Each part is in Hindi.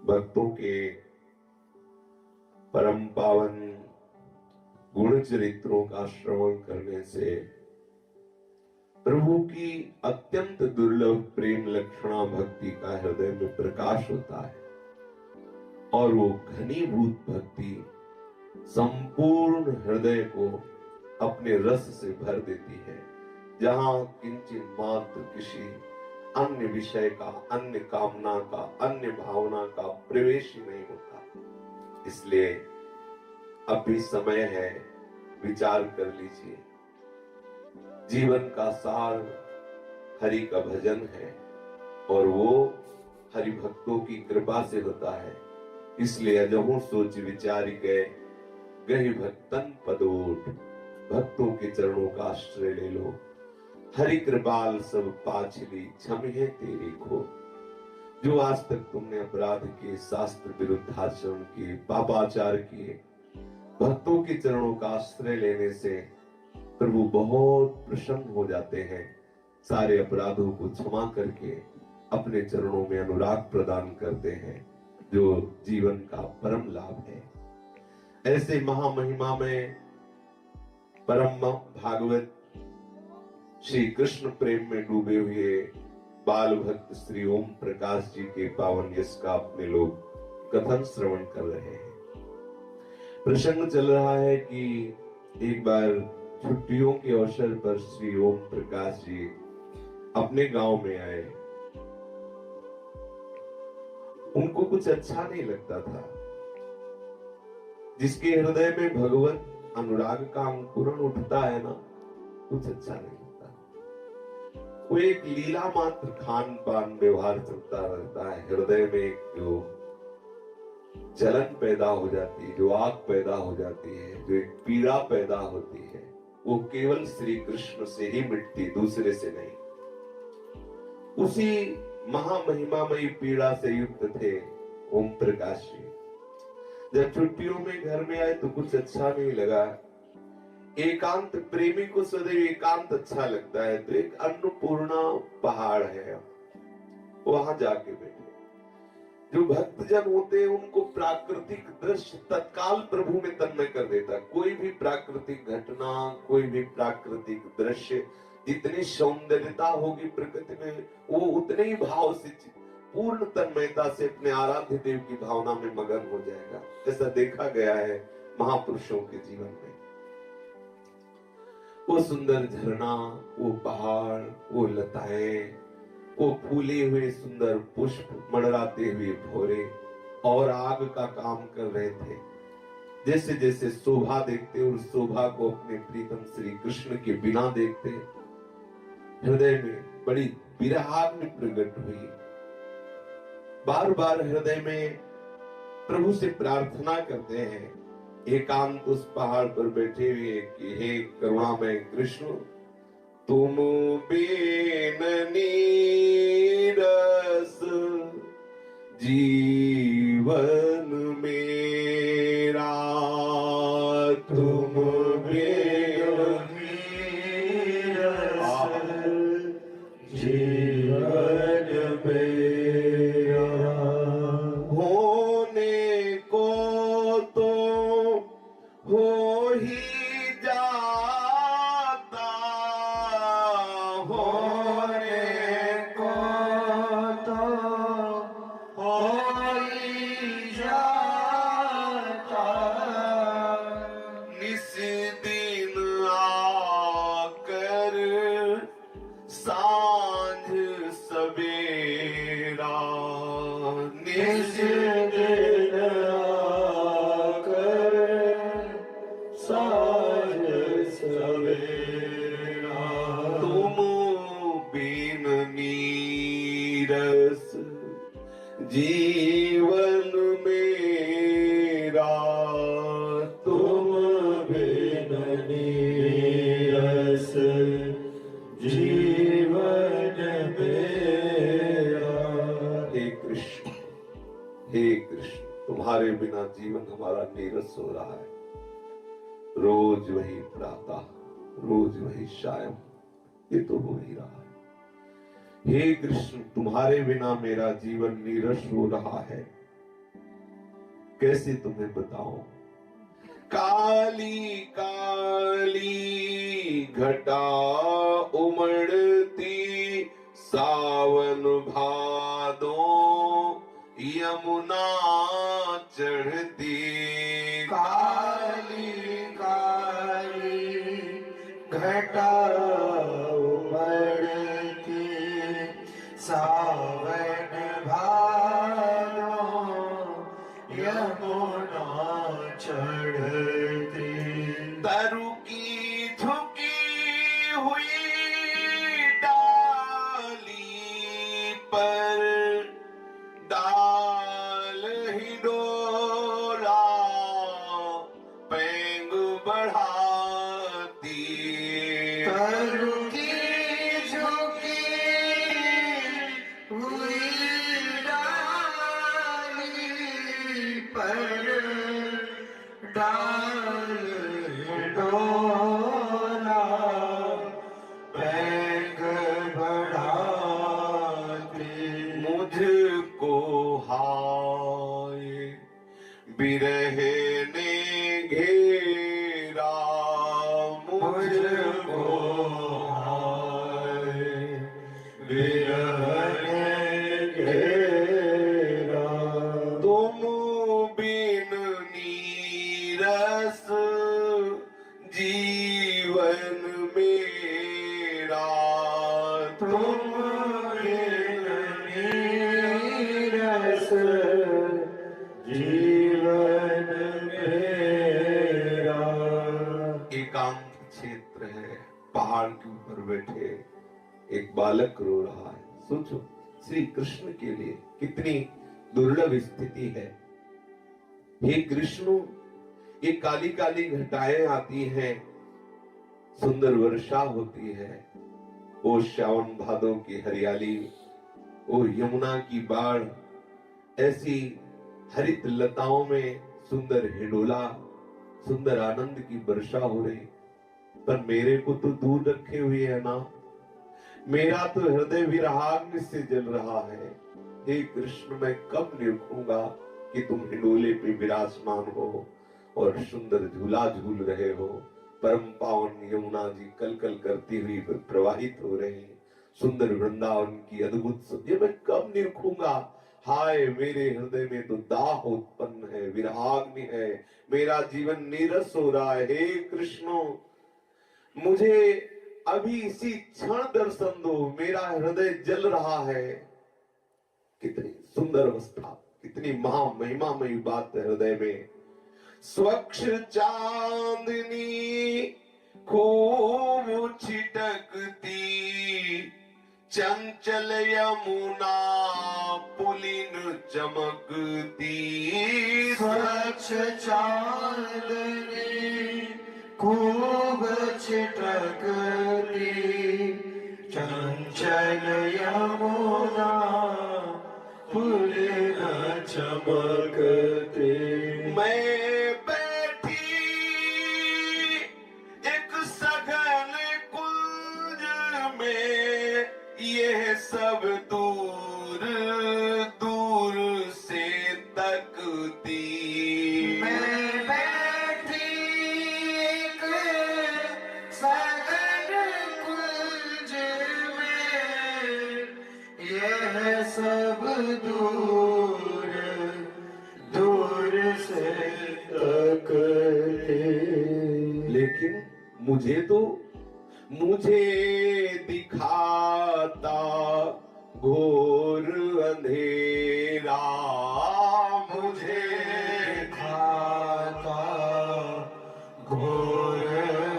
भक्तों के परम पावन गुण चरित्रों का श्रवण करने से प्रभु की अत्यंत दुर्लभ प्रेम लक्षणा भक्ति का हृदय में प्रकाश होता है और वो घनीभूत भक्ति संपूर्ण हृदय को अपने रस से भर देती है, जहां किंचित मात्र किसी अन्य विषय का, अन्य कामना का, अन्य भावना का प्रवेश ही नहीं होता। इसलिए अब भी समय है, विचार कर लीजिए। जीवन का सार हरि का भजन है और वो हरि भक्तों की कृपा से होता है। इसलिए अजहू सोच विचार गए भक्तन पदोट, भक्तों के चरणों का आश्रय ले लो। हरि कृपाल सब पाछली क्षमिहे तेरी खो। जो आज तक तुमने अपराध किए, शास्त्र विरुद्ध आचरण किए, पापाचार किए, भक्तों के चरणों का आश्रय लेने से प्रभु बहुत प्रसन्न हो जाते हैं। सारे अपराधों को क्षमा करके अपने चरणों में अनुराग प्रदान करते हैं, जो जीवन का परम लाभ है। ऐसे महामहिमा में परम भागवत श्री कृष्ण प्रेम में डूबे हुए बाल भक्त श्री ओम प्रकाश जी के पावन यश का अपने लोग कथन श्रवण कर रहे हैं। प्रसंग चल रहा है कि एक बार छुट्टियों के अवसर पर श्री ओम प्रकाश जी अपने गांव में आए। उनको कुछ अच्छा नहीं लगता था। जिसके हृदय में भगवत अनुराग का अंकुरण उठता है ना, कुछ अच्छा नहीं लगता। वो एक लीला मात्र खान पान व्यवहार चलता रहता है। हृदय में एक जो जलन पैदा हो जाती है, जो आग पैदा हो जाती है, जो एक पीड़ा पैदा होती है, वो केवल श्री कृष्ण से ही मिटती, दूसरे से नहीं। उसी महामहिमामयी पीड़ा से युक्त थे ओम प्रकाश जी। जब छुट्टियों में घर में आए तो कुछ अच्छा नहीं लगा। एकांत प्रेमी को सदैव एकांत अच्छा लगता है, तो एक अन्नपूर्णा पहाड़ है, वहां जाके बैठे। जो भक्तजन होते हैं उनको प्राकृतिक दृश्य तत्काल प्रभु में तन्मय कर देता है। कोई भी प्राकृतिक घटना, कोई भी प्राकृतिक दृश्य, जितनी सौंदर्यता होगी प्रकृति में, वो उतने ही भाव से, पूर्ण तन्मयता से अपने आराध्य देव की भावना में मगन हो जाएगा। ऐसा देखा गया है महापुरुषों के जीवन में। वो सुंदर झरना, वो पहाड़, वो लताएं, वो फूले हुए सुंदर पुष्प, मंडराते हुए भौरे और आग का काम कर रहे थे। जैसे जैसे शोभा देखते और शोभा को अपने प्रीतम श्री कृष्ण के बिना देखते, हृदय में बड़ी विरहाग्नि प्रकट हुई। बार बार हृदय में प्रभु से प्रार्थना करते हैं, एकांत उस पहाड़ पर बैठे हुए कि हे करुणामय कृष्ण, तुम बिन नीरस जीवन मेरा, तुम बिन नीरस जीवन मेरा, होने को तो हो ही जाता, होने को तो हो ही जाता, निस दिन आकर सांझ सवेरा, निस दिन आकर सांझ सवेरा, तुम बिन नीरस जीवन मेरा, तुम बिन नीरस जीवन मेरा। हे कृष्ण, हे कृष्ण, तुम्हारे बिना जीवन हमारा नीरस हो रहा है। रोज वही प्रातः, रोज वही सायं, ये तो हो ही रहा है। हे कृष्ण, तुम्हारे बिना मेरा जीवन नीरस हो रहा है। कैसे तुम्हें बताऊं। काली काली घटा उमड़ती सावन भादो यमुना चढ़ती। काली काली घटा उमड़ती सावन भादो यमुना चढ़ती। तरु की झुकी हुई डाली पर डाल ही डोला पेंग बढ़ाती। तरु की झुकी हुई डाली पर डाल डोला पैंग बढ़ाती। मुझको हाय बिरह ने घेरा, मुझको हाय विरह ने घेरा। तुम बिन नीरस जीवन मेरा। तुम बिन नीरस जीवन मेरा। एकांत क्षेत्र है, पहाड़ के ऊपर बैठे एक बालक रो रहा है। सोचो श्री कृष्ण के लिए कितनी दुर्लभ स्थिति है। हे कृष्ण, ये काली काली घटाएं आती हैं, सुंदर वर्षा होती है, वो श्रावण भादों की हरियाली, वो यमुना की बाढ़, ऐसी हरित लताओं में सुंदर हिडोला, सुंदर आनंद की वर्षा हो रही, पर मेरे को तो दूर रखे हुए है ना। मेरा तो हृदय विरहाग्नि से जल रहा है। हे कृष्ण, मैं कब निरखूंगा कि तुम हिडोले पे विराजमान हो और सुंदर झूला झूल रहे हो। परम पावन यमुना जी कल कल करती हुई प्रवाहित हो रही, सुंदर वृंदावन की अद्भुत सत्य मैं कब निरखूंगा। हाय, मेरे हृदय में तो दाह उत्पन्न है, विरहाग्नि है, मेरा जीवन नीरस हो रहा है। हे कृष्ण, मुझे अभी इसी क्षण दर्शन दो, मेरा हृदय जल रहा है। कितनी सुंदर अवस्था, कितनी महामहिमामयी बात है हृदय में। स्वच्छ चांदनी खूब छिटकती, चंचल यमुना पुलिन चमकती। स्वच्छ चांदनी खूब छिटकती, चंचल यमुना पुलिन चमकती। मैं बैठी एक सघन कुंज में, यह सब दूर दूर से तकती। मैं बैठी एक सघन कुंज में, यह सब दूर दूर से तकती। लेकिन मुझे दिखाता घोर अंधेरा, मुझे खाता घोर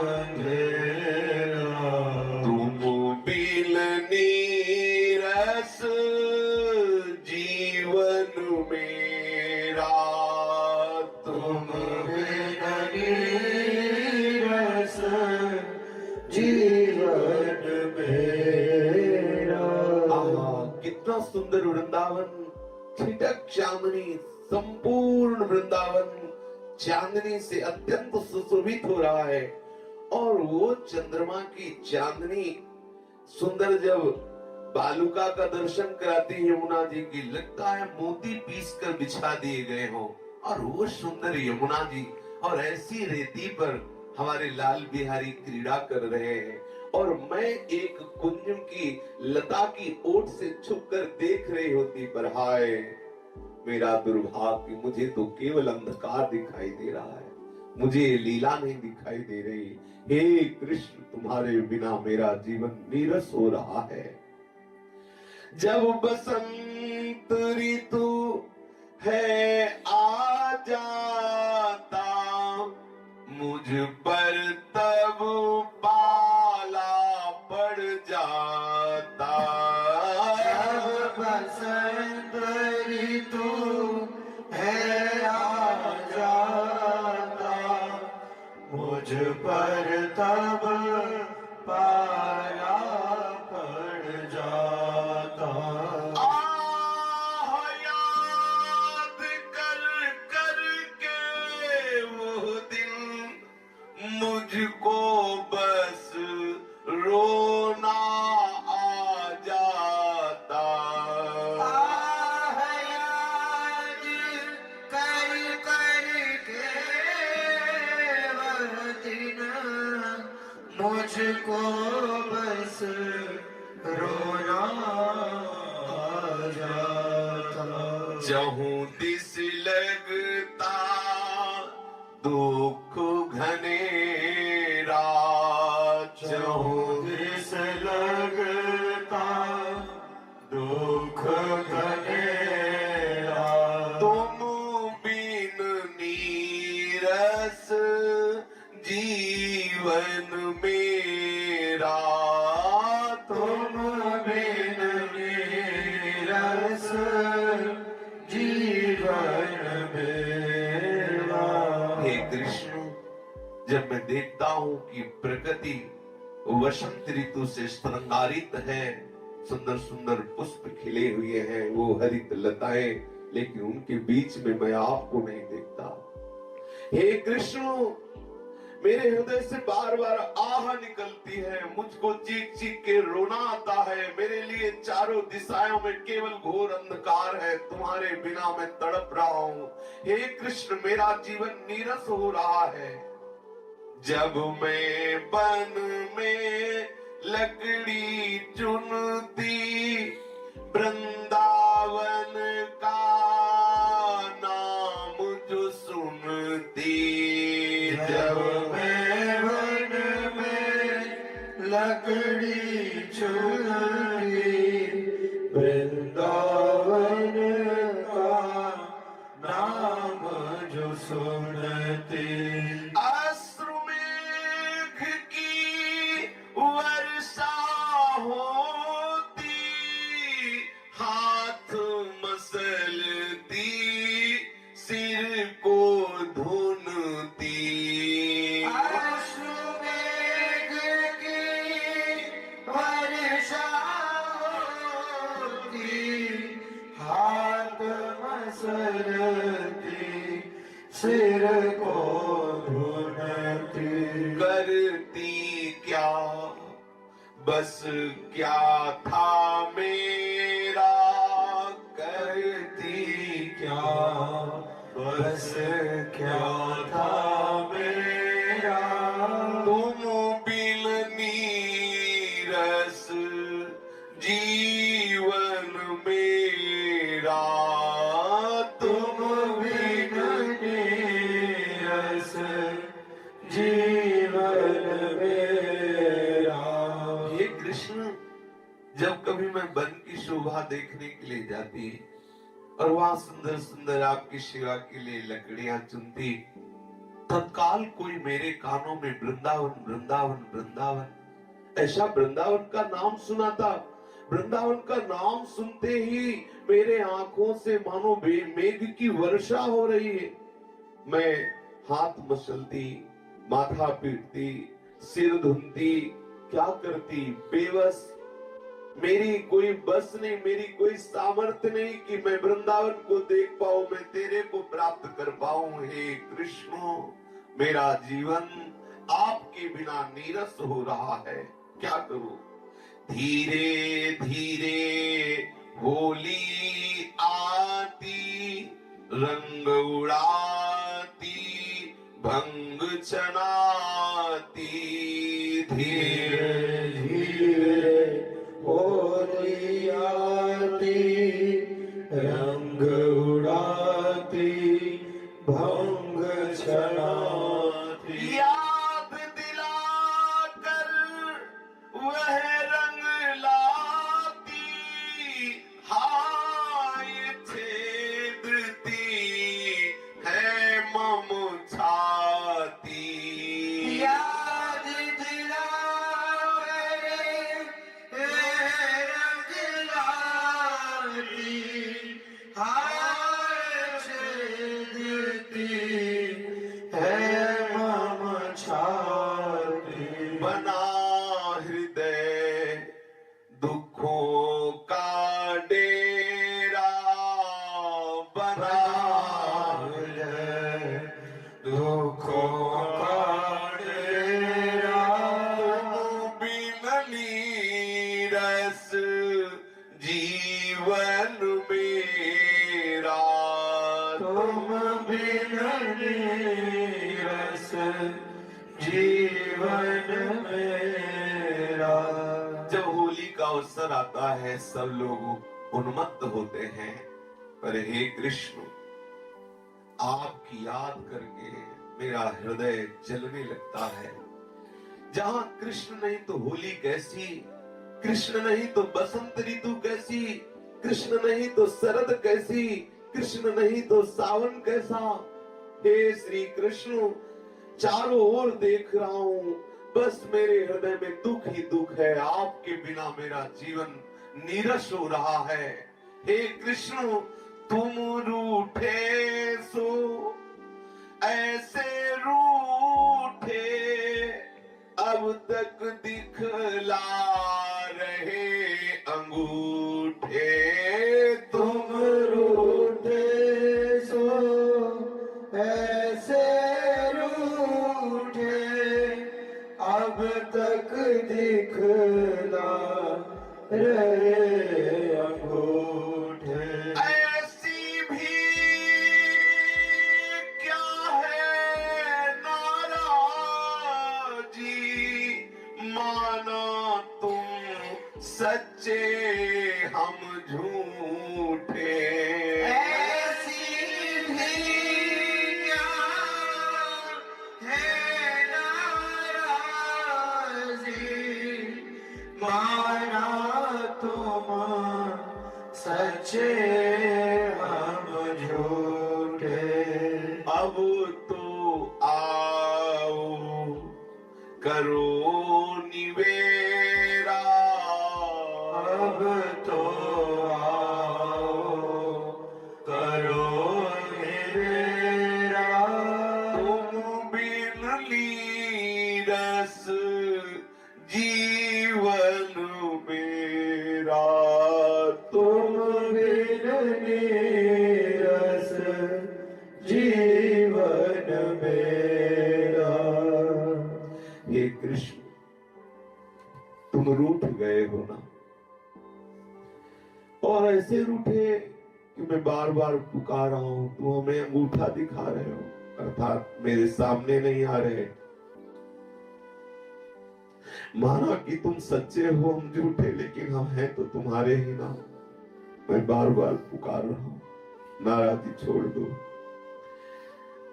अंधेरा। तुम बिन नीरस जीवन मेरा। तुम बिन नीरस जीवन मेरा। कितना सुंदर वृंदावन, छिटक चांदनी, संपूर्ण वृंदावन चांदनी से अत्यंत सुशोभित हो रहा है। और वो चंद्रमा की चांदनी सुंदर जब बालुका का दर्शन कराती है यमुना जी की, लगता है मोती पीस कर बिछा दिए गए हो। और वो सुंदर यमुना जी और ऐसी रेती पर हमारे लाल बिहारी क्रीड़ा कर रहे हैं और मैं एक कुंजम की लता की ओट से छुपकर देख रही होती, पर हाय मेरा दुर्भाग्य, मुझे तो केवल अंधकार दिखाई दे रहा है, मुझे लीला नहीं दिखाई दे रही। हे कृष्ण, तुम्हारे बिना मेरा जीवन नीरस हो रहा है। जब बसंत ऋतु है आ जाता, मुझ पर तब पाला पड़ जाता। जब बसंत ऋतु है आ जाता, मुझ पर तब पाला पड़ जाता। आह याद कर कर के वो दिन, मुझको बस रोना आ जाता। आह याद कर कर के वह दिन, मुझको बस रोना आ जाता। जहूं दिस लगता दुख घनेरा, जहूं दिस लगता दुख घनेरा, तुम बिन नीरस जीवन मेरा, तुम बिन नीरस जीवन मेरा। हे कृष्ण, जब मैं देखता हूं कि प्रकृति वसंत ऋतु से श्रृंगारित है, सुंदर सुंदर पुष्प खिले हुए हैं, वो हरित लताएं, लेकिन उनके बीच में मैं आपको नहीं देखता। हे कृष्ण, मेरे हृदय से बार बार आह निकलती है, मुझको चीख चीख के रोना आता है। मेरे लिए चारों दिशाओं में केवल घोर अंधकार है, तुम्हारे बिना मैं तड़प रहा हूँ। हे कृष्ण, मेरा जीवन नीरस हो रहा है। जब मैं वन में लकड़ी चुनती, वृंदावन का नाम जो सुनती, जब मैं वन में लकड़ी चुनती, वृंदावन का नाम जो सुनती, अश्रुमेघ की वर्षा होती, हाथ मसलती, सिर को धुनती। अश्रुमेघ की वर्षा होती, हाथ मसलती, सिर को धुनती। करती क्या, बस क्या था मेरा, करती क्या बस क्या था मेरा, तुम बिन नीरस जीवन मेरा, तुम बिन नीरस जीवन मेरा। हे कृष्ण, जब कभी मैं वन की शोभा देखने के लिए जाती और वहां सुंदर सुंदर आपकी सेवा के लिए लकड़ियां चुनती, तत्काल कोई मेरे कानों में वृंदावन वृंदावन वृंदावन, ऐसा वृंदावन का नाम सुना था। वृंदावन का नाम सुनते ही मेरे आंखों से मानो मेघ की वर्षा हो रही है। मैं हाथ मसलती, माथा पीटती, सिर धुनती, क्या करती, बेबस, मेरी कोई बस नहीं, मेरी कोई सामर्थ्य नहीं कि मैं वृंदावन को देख पाऊं, मैं तेरे को प्राप्त कर पाऊं। हे कृष्ण, मेरा जीवन आपके बिना नीरस हो रहा है, क्या करूं। धीरे धीरे होली आती, रंग उड़ा है मम छाती। याद दिलावे रंग लाली, हार छेदती है मम छाती। बना हृदय दुखों का डेरा, बना दुखों का डेरा। बिन नीरस जीवन मेरा, तुम बिन नीरस जीवन मेरा। जब होली का अवसर आता है सब लोग उन्मत्त होते हैं, पर हे कृष्ण आपकी याद करके मेरा हृदय जलने लगता है। जहां कृष्ण नहीं तो होली कैसी, कृष्ण नहीं तो बसंत ऋतु कैसी, कृष्ण नहीं तो शरद कैसी, कृष्ण नहीं तो सावन कैसा। हे श्री कृष्ण चारों ओर देख रहा हूं, बस मेरे हृदय में दुख ही दुख है। आपके बिना मेरा जीवन नीरस हो रहा है। हे कृष्ण तुम रूठे सो ऐसे रूठे, अब तक दिखला रहे अंगूठे। तुम रूठे सो ऐसे रूठे, अब तक दिखला रहे अंगूठे। ऐसी भी क्या है नाराजी, माना तुम सच्चे हम झूठे। ऐसी भी क्या है नाराज़ी, माना तुम सच्चे हम झूठे। अब तो आओ करो निवेरा, अब तो आओ करो निवेरा। तुम बिन नीरस जीवन मेरा, तुम बिन नीरस जीवन मेरा। हे कृष्ण तुम रूठ गए हो ना, और ऐसे रूठे कि मैं बार बार पुकार रहा हूं, तुम हमें अंगूठा दिखा रहे हो, अर्थात मेरे सामने नहीं आ रहे। माना कि तुम सच्चे हो हम झूठे, लेकिन हम हैं तो तुम्हारे ही ना। मैं बार बार पुकार रहा हूं, नाराजी छोड़ दो,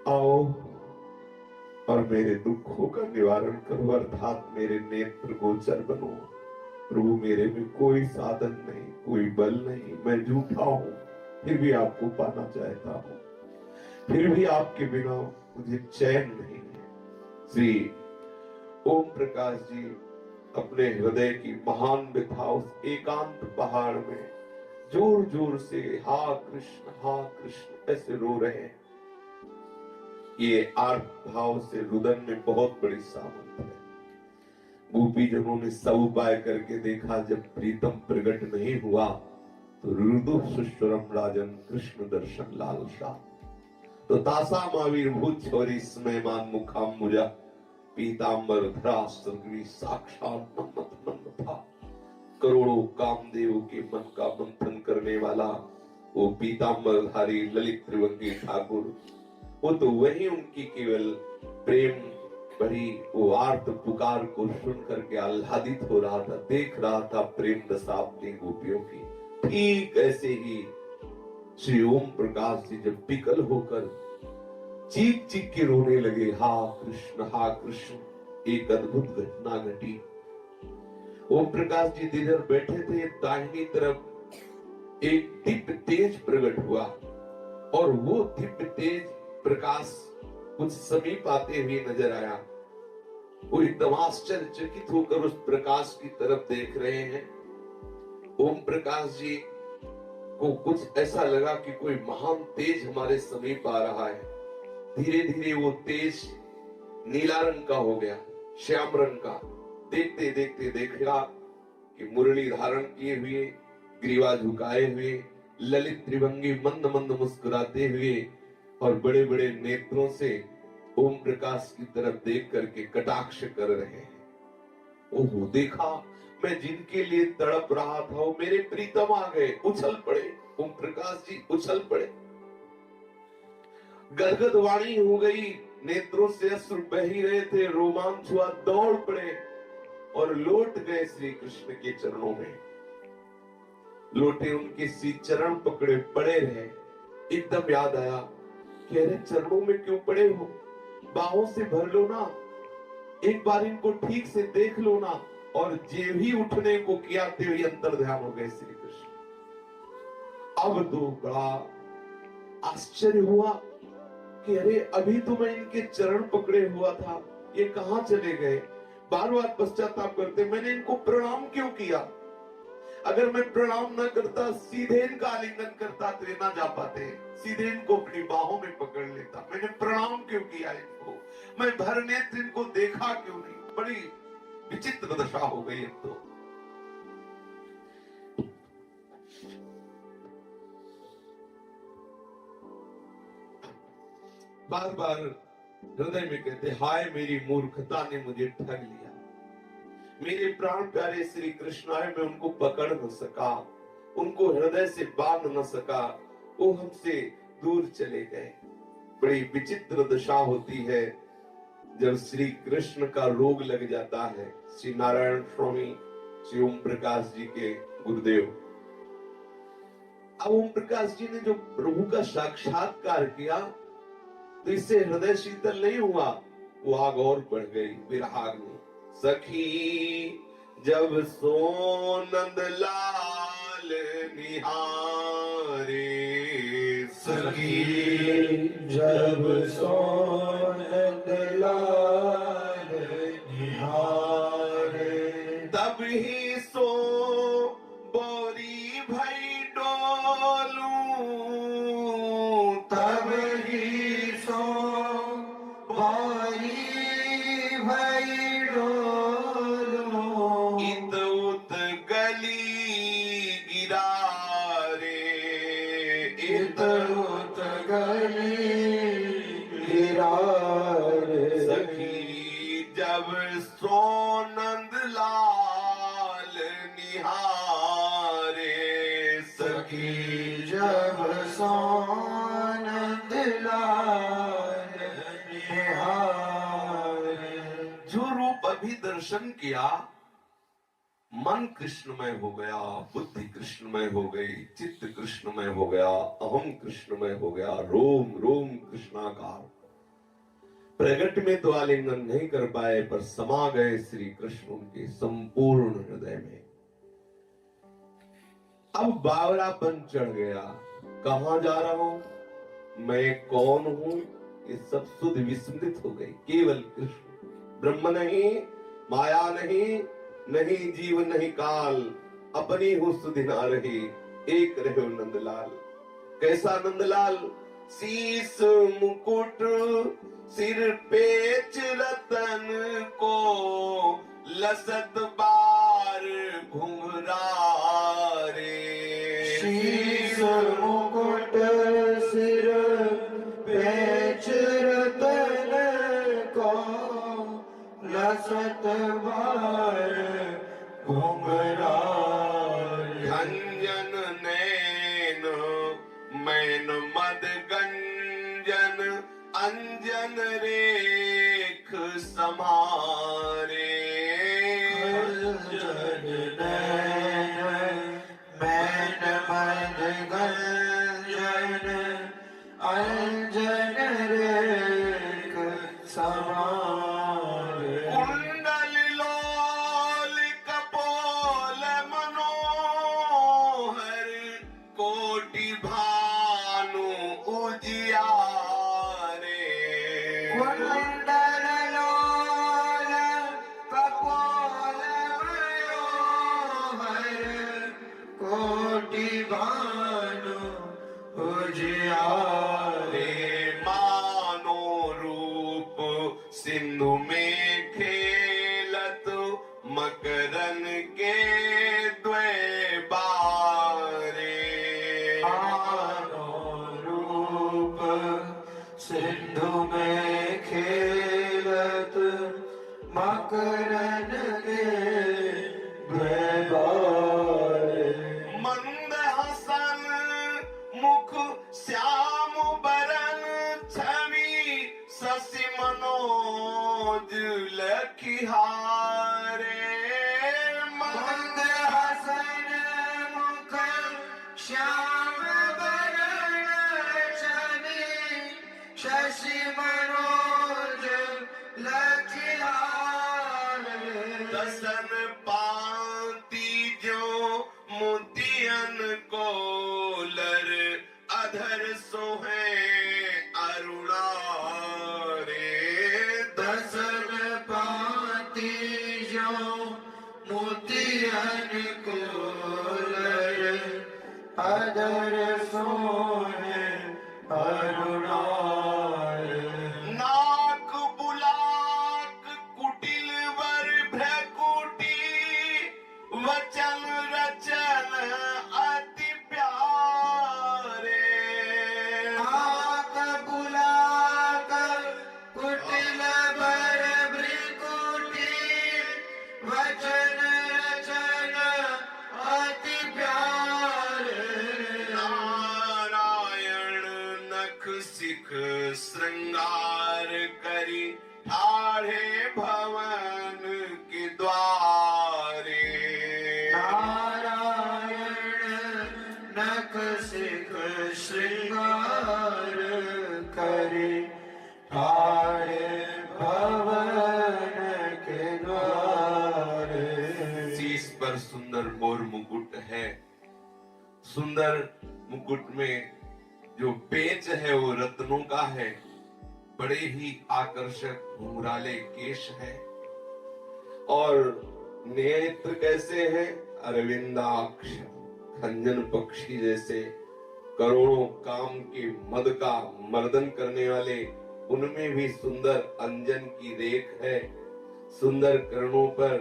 आओ और मेरे दुखों का निवारण करो, अर्थात मेरे नेत्र गोचर बनो। प्रभु मेरे में कोई साधन नहीं, कोई बल नहीं, मैं झूठा हूं, फिर भी आपको पाना चाहता हूं, फिर भी आपके बिना मुझे चैन नहीं है। श्री ओम प्रकाश जी अपने हृदय की महान व्यथा उस एकांत पहाड़ में जोर जोर से हा कृष्ण ऐसे रो रहे हैं। ये आर्त भाव से रुदन में बहुत बड़ी सामर्थ है। गोपी जनों ने सब उपाय करके देखा, जब प्रीतम प्रकट नहीं हुआ तो रुदु सुश्वरम राजन कृष्ण दर्शन लालसा, तो तासा मावीर भूत छोरी स्मयमान मुखाम मुजा पीतांबर धरा स्वर्गवी साक्षात मन्मथ नंद था। करोड़ों कामदेव के मन का मंथन करने वाला वो पीतांबरधारी ललित त्रिभंगी ठाकुर, वो तो वही उनकी केवल प्रेम भरी वो आर्त पुकार को सुन करके आह्लादित हो रहा था, देख रहा था प्रेम दशा अपनी गोपियों की। ठीक ऐसे ही श्री ओम प्रकाश जी जब विकल होकर चीख चीख के रोने लगे, हा कृष्ण, एक अद्भुत घटना घटी। ओम प्रकाश जी जिधर बैठे थे दाहिनी तरफ एक दिव्य तेज प्रकट हुआ और वो दिव्य तेज प्रकाश कुछ समीप आते हुए नजर आया। वो एकदम आश्चर्यचकित होकर उस प्रकाश की तरफ देख रहे हैं। ओम प्रकाश जी को कुछ ऐसा लगा कि कोई महान तेज हमारे समीप आ रहा है। धीरे धीरे वो तेज नीला रंग का हो गया, श्याम रंग का। देखते देखते देखा कि मुरली धारण किए हुए, ग्रीवा झुकाए हुए, ललित त्रिभंगी मंद मंद मुस्कुराते हुए और बड़े बड़े नेत्रों से ओम प्रकाश की तरफ देख करके कटाक्ष कर रहे हैं। ओहो, देखा मैं जिनके लिए तड़प रहा था वो मेरे प्रीतम आ गए। उछल पड़े ओम प्रकाश जी, उछल पड़े। गदगद वाणी हो गई, नेत्रों से अश्रु बह ही रहे थे, रोमांच हुआ, दौड़ पड़े और लौट गए श्री कृष्ण के चरणों में। लौटे, उनके सी चरण पकड़े पड़े रहे। एकदम याद आया कि अरे चरणों में क्यों पड़े हो, बाहों से भर लो ना, एक बार इनको ठीक से देख लो ना। और जे भी उठने को किया ते ही अंतर ध्यान हो गए श्री कृष्ण। अब तो बड़ा आश्चर्य हुआ कि अरे अभी तो मैं इनके चरण पकड़े हुआ था, ये कहां चले गए। बार बार पश्चाताप करते, मैंने इनको प्रणाम क्यों किया। अगर मैं प्रणाम न करता, सीधे इनका आलिंगन करता तो ये ना जा पाते, सीधे इनको अपनी बाहों में पकड़ लेता। मैंने प्रणाम क्यों किया इनको, मैं भर नेत्र इनको देखा क्यों नहीं। बड़ी विचित्र दशा हो गई अब तो। बार बार हृदय में कहते, हाय मेरी मूर्खता ने मुझे ठग लिया। मेरे प्राण प्यारे श्री कृष्ण आए, मैं उनको पकड़ न सका, उनको हृदय से बांध न सका, वो हमसे दूर चले गए। बड़ी विचित्र दशा होती है जब श्री कृष्ण का रोग लग जाता है। श्री नारायण स्वामी श्री ओम प्रकाश जी के गुरुदेव, अब ओम प्रकाश जी ने जो प्रभु का साक्षात्कार किया तो इससे हृदय शीतल नहीं हुआ, वो आग और बढ़ गई विरहाग्नि। सखी जब सो नंद लाल निहारे, सखी जब सो नंद लाल निहारे, तब ही सो बोरी भई डोलू, तब ही सो भाई भाई डोलो, इत उत गली गिरा रे, इत उत गली गिरा रे। सखी जब सोनंद लाल निहारे, सखी जब सोनंद लाल निहारे, जो रूप अभी दर्शन किया, मन कृष्णमय हो गया, बुद्धि कृष्णमय हो गई, चित्त कृष्णमय हो गया, अहम कृष्णमय हो गया, रोम रोम कृष्णाकार। प्रगट में तो आलिंगन नहीं कर पाए, पर समा गए श्री कृष्ण उनके संपूर्ण हृदय में। अब बावरापन चढ़ गया, कहां जा रहा हूं, मैं कौन हूं, ये सब सुध विस्मृत हो गई। केवल कृष्ण, ब्रह्म नहीं, माया नहीं, नहीं जीव नहीं काल, अपनी हो सुधि ना रही, एक रहे नंदलाल। कैसा नंदलाल, शीस मुकुट सिर पेच रतन को, लसत बार घुंघरारे। शीस मुकुट सिर पेच रतन को, लसत बार घुंघरारे। खंजन नैन मैन मद गंजन, अंजन रेख समारे। खंजन नैन मैन मद गंजन, अंजन रेख समारे। कुंडल लोल कपोल मनोहर, कोटि भानु उजियारे कुंडललोल कपोल मनोहर कोटि भानु उजियारे मानो रूप सिंधु में खेलत मकरन के द्वैबारे मानो रूप सिंधु में खेलत मकरन के द्वैबारे मंद हसन मुख श्याम बरन छवि शशि मनोज लखिहारे मंद हसन मुख श्याम बरन छवि शशि मनोज लखिहारे दसन पाती जो मोतियन कोलर अधर सोहे अरुणारे दसन पाती जो मोतियन कोलर अदर सोहे अरुणार नाक बुलाक कुटिल वर भ्रकुटी वचन रचन अति प्यारे आक बुलाक कुटिल बर भृकुटी वचन रचन अति प्यारे नारायण नख सिख श्रृंगार करी ठाढ़े भवन के द्वारे नारायण नख सिख श्रृंगार करे ठाड़े भवन के द्वारे शीश पर सुंदर मोर मुकुट है। सुंदर मुकुट में जो पेच है वो रत्नों का है। बड़े ही आकर्षक घुंघराले केश है और नेत्र कैसे है? अरविंदाक्ष खंजन पक्षी जैसे करोड़ों काम के मद का मर्दन करने वाले, उनमें भी सुंदर अंजन की रेख है। सुंदर कर्णों पर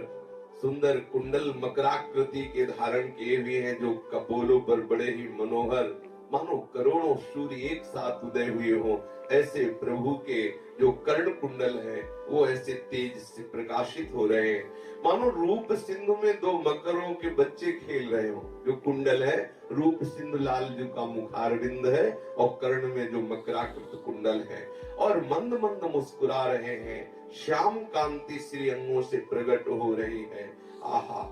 सुंदर कुंडल मकराकृति के धारण किए हुए हैं जो कपोलों पर बड़े ही मनोहर, मानो करोड़ों सूर्य एक साथ उदय हुए हो ऐसे प्रभु के जो कर्ण कुंडल है वो ऐसे तेज से प्रकाशित हो रहे हैं। मानो रूप सिंधु में दो मकरों के बच्चे खेल रहे हो। जो कुंडल है रूप सिंधु लाल जी का मुखारविंद है और कर्ण में जो मकराकृत कुंडल है और मंद मंद मुस्कुरा रहे हैं। श्याम कांति श्री अंगों से प्रकट हो रही है। आहा,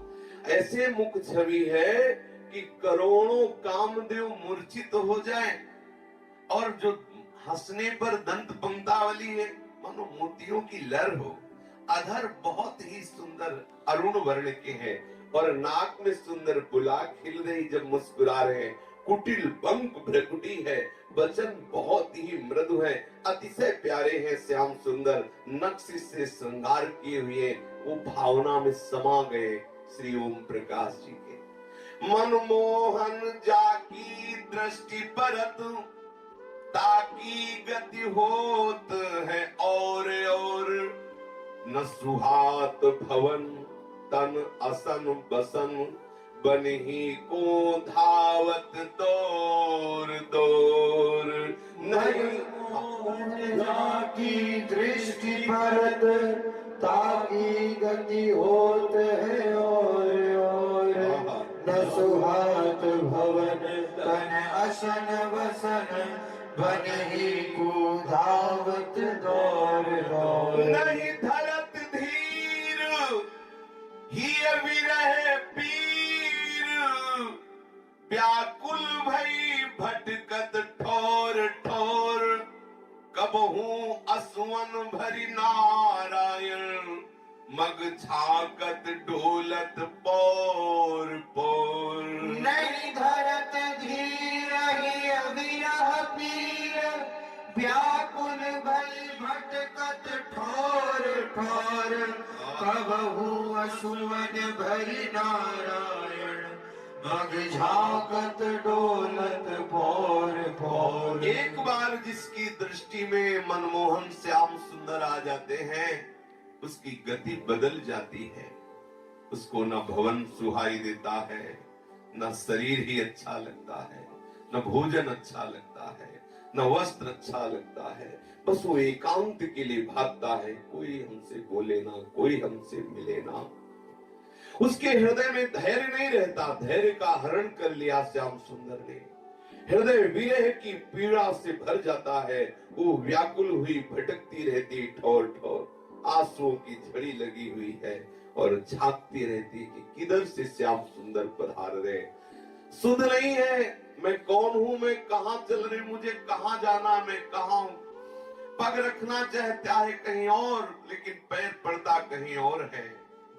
ऐसे मुख छवि है कि करोड़ों कामदेव मूर्छित हो जाए और जो हंसने पर दंत पंक्तावली है मानो मोतियों की लहर हो। अधर बहुत ही सुंदर अरुण वर्ण के हैं और नाक में सुंदर बुलाक खिल रही जब मुस्कुरा रहे हैं। कुटिल बंक भ्रकुटी है, वचन बहुत ही मृदु है, अतिशय प्यारे हैं। श्याम सुंदर नक्श से श्रृंगार किए हुए वो भावना में समा गए श्री ओम प्रकाश जी के। मनमोहन जाकी दृष्टि परत ताकी गति होत है और न सुहात भवन तन असन बसन बन ही को धावत दौर दौर नहीं की दृष्टि परत ताकि गति होत है और न सुहात भवन तन असन वसन बन ही को धावत दौर दौर नहीं धरत धीर ही विरह पीर व्याकुल भई भटकत ठोर ठोर कबहू असवन भरी नारायण मग झाकत ढोलत पौर पौर नहीं धरत धीर ही विरह पीर व्याकुल भई भटकत ठोर ठोर, कबहू असुवन भरी नारायण, मग झाकत डोलत फोर फोर। एक बार जिसकी दृष्टि में मनमोहन श्याम सुंदर आ जाते हैं, उसकी गति बदल जाती है। उसको न भवन सुहाई देता है, न शरीर ही अच्छा लगता है, न भोजन अच्छा लगता है, न वस्त्र अच्छा लगता है। बस वो एकांत के लिए भागता है, कोई हमसे बोले ना, कोई हमसे मिले ना। उसके हृदय में धैर्य नहीं रहता। धैर्य का हरण कर लिया श्याम सुंदर ने। हृदय विरह की पीड़ा से भर जाता है। वो व्याकुल हुई भटकती रहती, ठोर ठोर आंसुओं की झड़ी लगी हुई है और झांकती रहती कि किधर से श्याम सुंदर पधार रहे। सुध नहीं है, मैं कौन हूं, मैं कहां चल रही, मुझे कहां जाना, मैं कहां हूं। पग रखना चाहता है कहीं और, लेकिन पैर पड़ता कहीं और है।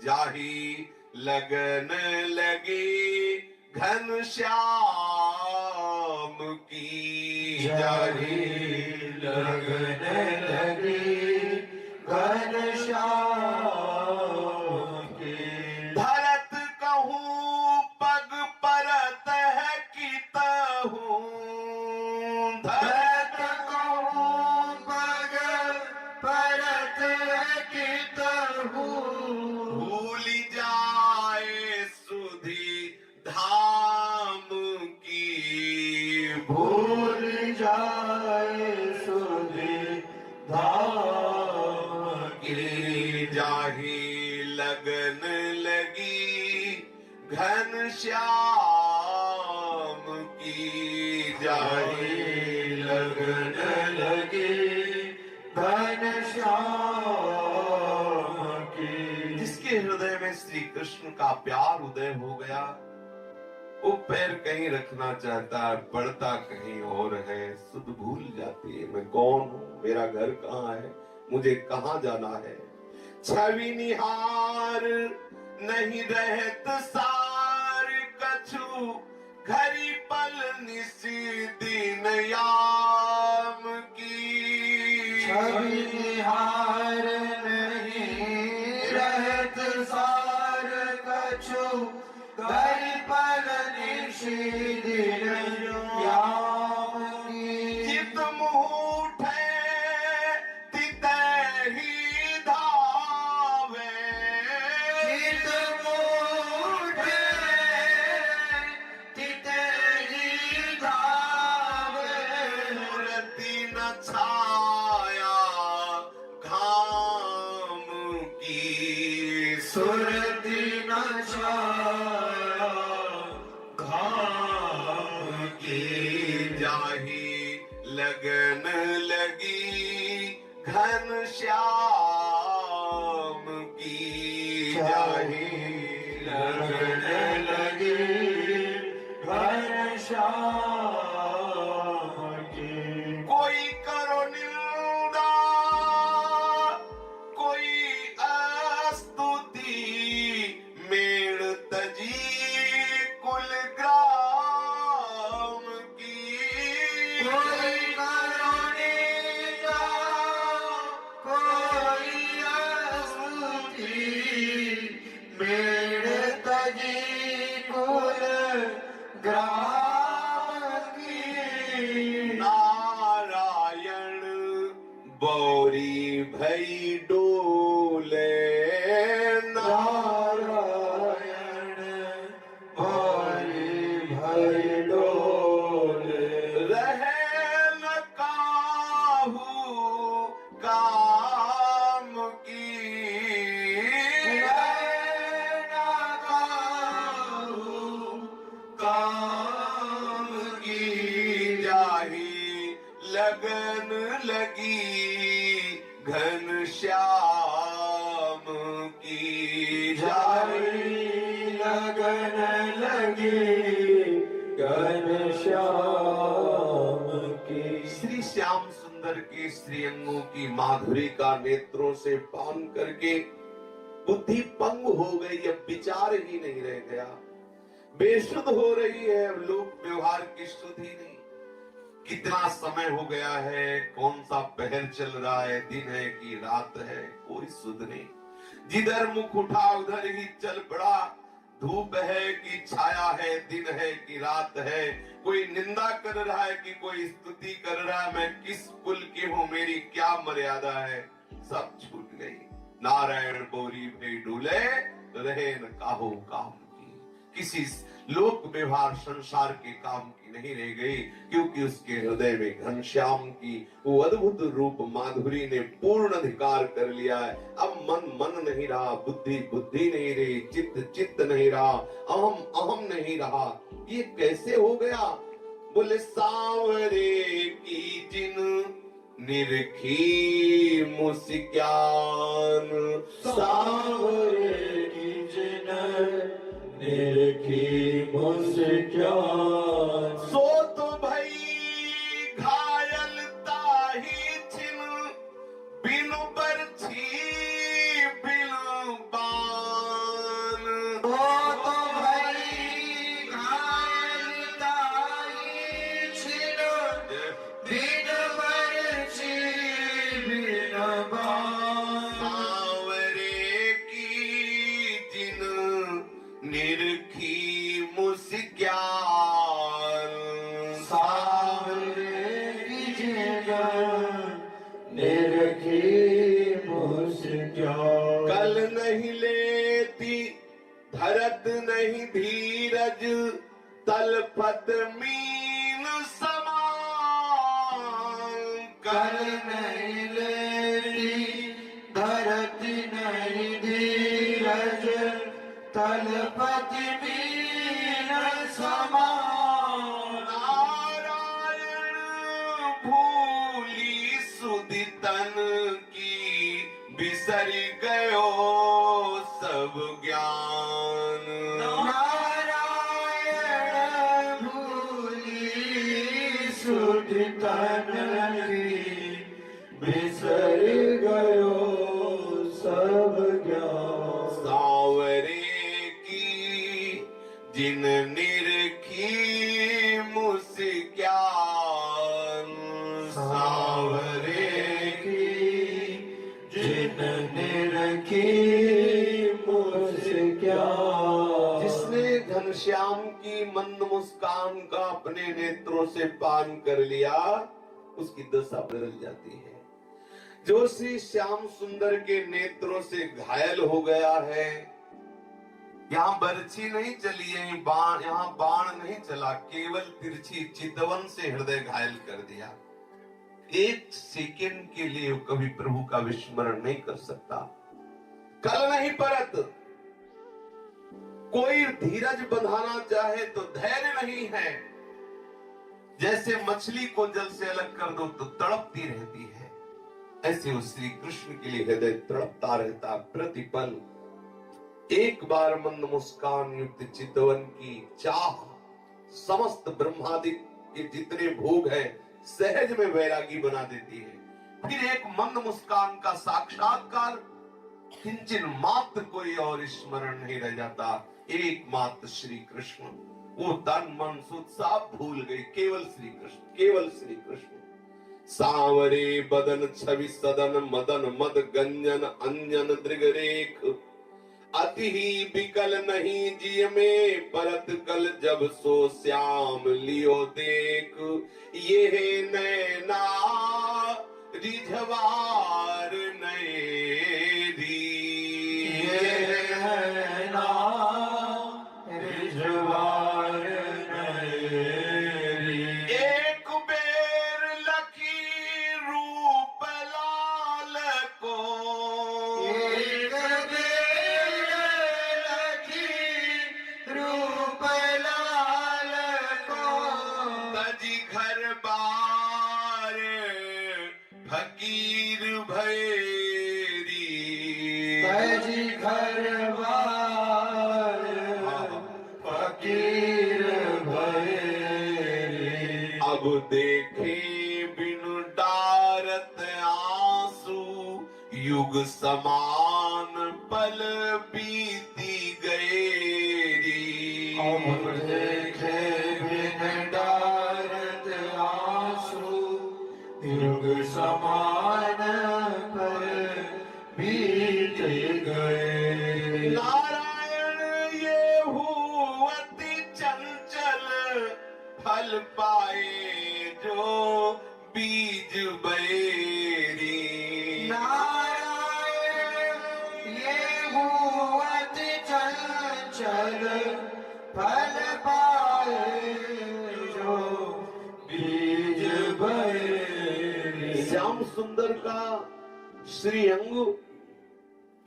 जाही लगन लगी घन श्याम की, जाही लगन लगी घन श्याम की, भरत कहूँ पग परत है कि तहूँ, भरत कहूँ पग परत है कि तहूँ, भूल जाए सुधि धाम की, भूल जाए सुधि धाम की, जाही लगन लगी घन श्याम की, जाही लगन लगी घन श्याम की। जिसके हृदय में श्री कृष्ण का प्यार उदय हो गया, वो पैर कहीं रखना चाहता है, पड़ता कहीं और है। सुध भूल जाती है, मैं कौन हूँ, मेरा घर कहाँ है, मुझे कहाँ जाना है। छवि निहार नहीं रहत सार कछु, घरी पल निसी दिन याम की, छवि निहार नहीं रहत सार कछु, घरी पल निसी दिन याम की, चित मुँह उठे तितहि धावे, चित मूठे तितहि धावे, मूर्ति न छाया घाम की, सुरति न छाया घाम की, जाही लगन लगी घन श्याम की, जाही लगन लगी घन श्याम की, कोई करो निंदा, कोई स्तुति, मेण तजी कुल ग्राम की, कोई करुणी जा, कोई स्तुति, मेड़ तजी कुल ग्राम की, नारायण बौरी भई डोले, नारायण भाई भाई डोले, रहे न काहू काम की, काम की, जाही लगन लगी घन श्याम की, जाही लगन लगी घन श्याम की। श्री श्याम सुंदर के श्रीअंगों की माधुरी का नेत्रों से पान करके बुद्धि पंग हो गई। अब विचार ही नहीं रह गया, बेसुध हो रही है। अब लोक व्यवहार की शुद्धि नहीं। कितना समय हो गया है, कौन सा पहर चल रहा है, दिन है कि रात है, कोई सुध नहीं। जिधर मुख उठा उधर ही चल पड़ा। धूप है कि छाया है, दिन है कि रात है, कोई निंदा कर रहा है कि कोई स्तुति कर रहा है, मैं किस कुल की हूं, मेरी क्या मर्यादा है, सब छूट गई। नारायण बोरी भई डूले, रहे न काहो काम की। किसी लोक व्यवहार संसार के काम की नहीं रह गई, क्योंकि उसके हृदय में घनश्याम की वो अद्भुत रूप माधुरी ने पूर्ण अधिकार कर लिया है। अब मन मन नहीं रहा, बुद्धि बुद्धि नहीं रही, चित्त चित्त नहीं रहा, अहम अहम नहीं रहा। ये कैसे हो गया? बोले सांवरे की जिन निरखी मुस्कान, सांवरे की जिन निरखी मुस्कान, सो तो भई घायल ताही छिन, बिनु बरछी बिनु बान। ओ तो भई घायल ताही छिन, बिन बरछी बिन बान। सांवरे की जिन निरखी मुस्कान, सांवरे की जिन निरखी मुस्कान। कल नहीं लेती धरत नहीं धीरज, तलपत मीन समान। कल नहीं लेती धरती नहीं धीरज, तलपति मीन समान। नारायण भूली सुदितन की, बिसर गयो सब ज्ञान। नारायण भूली सुदितन की, बिसर गयो सब ज्ञान। सांवरे की जिन निरखी मुस्कान, सांवरे की जिन निरखी मुस्कान। जिसने घनश्याम की मंद मुस्कान का अपने नेत्रों से पान कर लिया, उसकी दशा बदल जाती है। जो श्री श्याम सुंदर के नेत्रों से घायल हो गया है, यहाँ बरछी नहीं चली है, यहाँ बाण नहीं चला, केवल तिरछी चितवन से हृदय घायल कर दिया। एक सेकंड के लिए वो कभी प्रभु का विस्मरण नहीं कर सकता। कल नहीं परत। कोई धीरज बंधाना चाहे तो धैर्य नहीं है। जैसे मछली को जल से अलग कर दो तो तड़पती रहती है, ऐसे वो श्री कृष्ण के लिए हृदय तड़पता रहता प्रतिपल। एक बार मंद मुस्कान युक्त चितवन की चाह समस्त ब्रह्मादिक के जितने भोग हैं सहज में वैरागी बना देती है। फिर एक मंद मुस्कान का साक्षात्कार, किंचन मात्र कोई और स्मरण नहीं रह जाता, एकमात्र श्री कृष्ण। वो तन मन सुध सब भूल गई, केवल श्री कृष्ण, केवल श्री कृष्ण। सांवरे बदन छवि सदन मदन मद गंजन अंजन दृगरेख, अति ही बिकल नहीं जिय में परत कल जब सो श्याम लियो देख। ये नैना रिझवार नैरी, ये नैना रिझवार नैरी। एक बेर लखी रूप लाल को, एक बेर लखी रूप लाल को, तजी घर बार फकीर भैरी। तजी घर बार फकीर भैरी। अब देखे बिनु डारत आंसू, युग समान पल बीती गएरी। अब देखे बिन डारत आंसू, युग समान पर बीत गए। नारायण ये हुअति चंचल फल पाए जो बीज बैरी। नारायण ये हुअत चंचल फल पाए जो बीज बैरी। श्याम सुंदर का श्रीअंग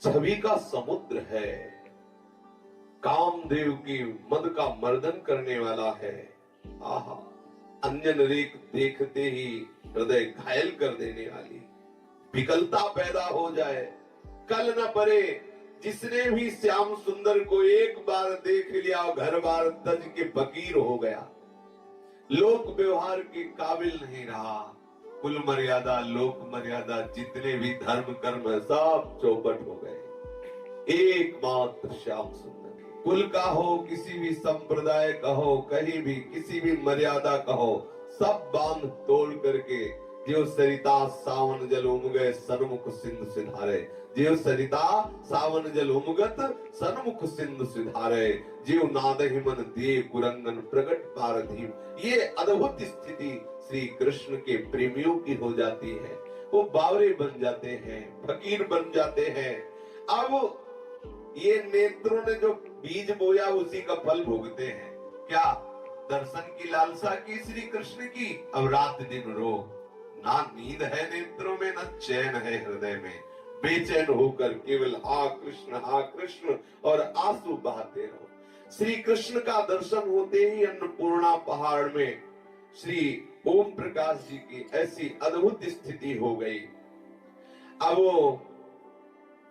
छवि का समुद्र है, कामदेव की मद का मर्दन करने वाला है। आहा, अंजन रेख देखते ही हृदय घायल कर देने वाली, विकलता पैदा हो जाए, कल न परे। जिसने भी श्याम सुंदर को एक बार देख लिया घर बार तज के फकीर हो गया, लोक व्यवहार के काबिल नहीं रहा। कुल मर्यादा लोक मर्यादा जितने भी धर्म कर्म है सब चौपट हो गए। एकमात्र श्याम सुंदर, कुल का हो, किसी भी संप्रदाय का हो, कहीं भी किसी भी मर्यादा का हो, सब बांध तोड़ करके जो सरिता सावन जल उमगे सन्मुख सिंधु सिधारे। जीव सरिता सावन जल उमगत सन्मुख सिंधु सिधारे। जीव नाद हिमन दिए कुरंगन प्रगट पारधीम। ये अद्भुत स्थिति श्री कृष्ण के प्रेमियों की हो जाती है। वो बावरे बन जाते हैं, फकीर बन जाते हैं। अब ये नेत्रों ने जो बीज बोया उसी का फल भोगते हैं। क्या दर्शन की लालसा की श्री कृष्ण की, अब रात दिन रो। ना नींद है नेत्रों में, न चैन है हृदय में। बेचैन होकर केवल हा कृष्ण और आंसू बहाते रहो। श्री कृष्ण का दर्शन होते ही अन्नपूर्णा पहाड़ में श्री ओम प्रकाश जी की ऐसी अद्भुत स्थिति हो गई। अब वो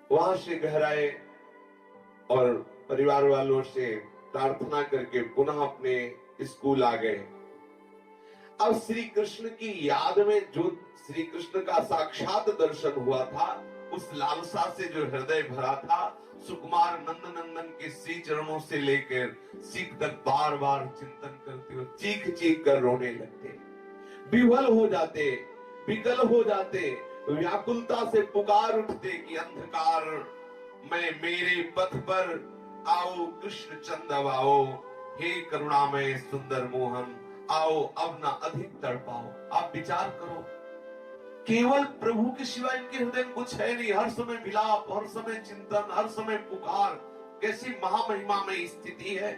वहां से घर आए और परिवार वालों से प्रार्थना करके पुनः अपने स्कूल आ गए। अब श्री कृष्ण की याद में जो श्री कृष्ण का साक्षात दर्शन हुआ था, उस लालसा से जो हृदय भरा था, सुकुमार नंद नंदन के श्री चरणों से लेकर सीख तक बार बार चिंतन करते हुए चीख चीख कर रोने लगते, विह्वल हो जाते, विकल हो जाते, व्याकुलता से पुकार उठते कि अंधकार मैं मेरे पथ पर आओ कृष्ण चंद आओ। हे करुणामय सुंदर मोहन आओ, अब ना अधिक तड़पाओ। आप विचार करो, केवल प्रभु के सिवा इनके हृदय में कुछ है नहीं। हर समय विलाप, हर समय चिंतन, हर समय पुकार। कैसी महामहिमा में स्थिति है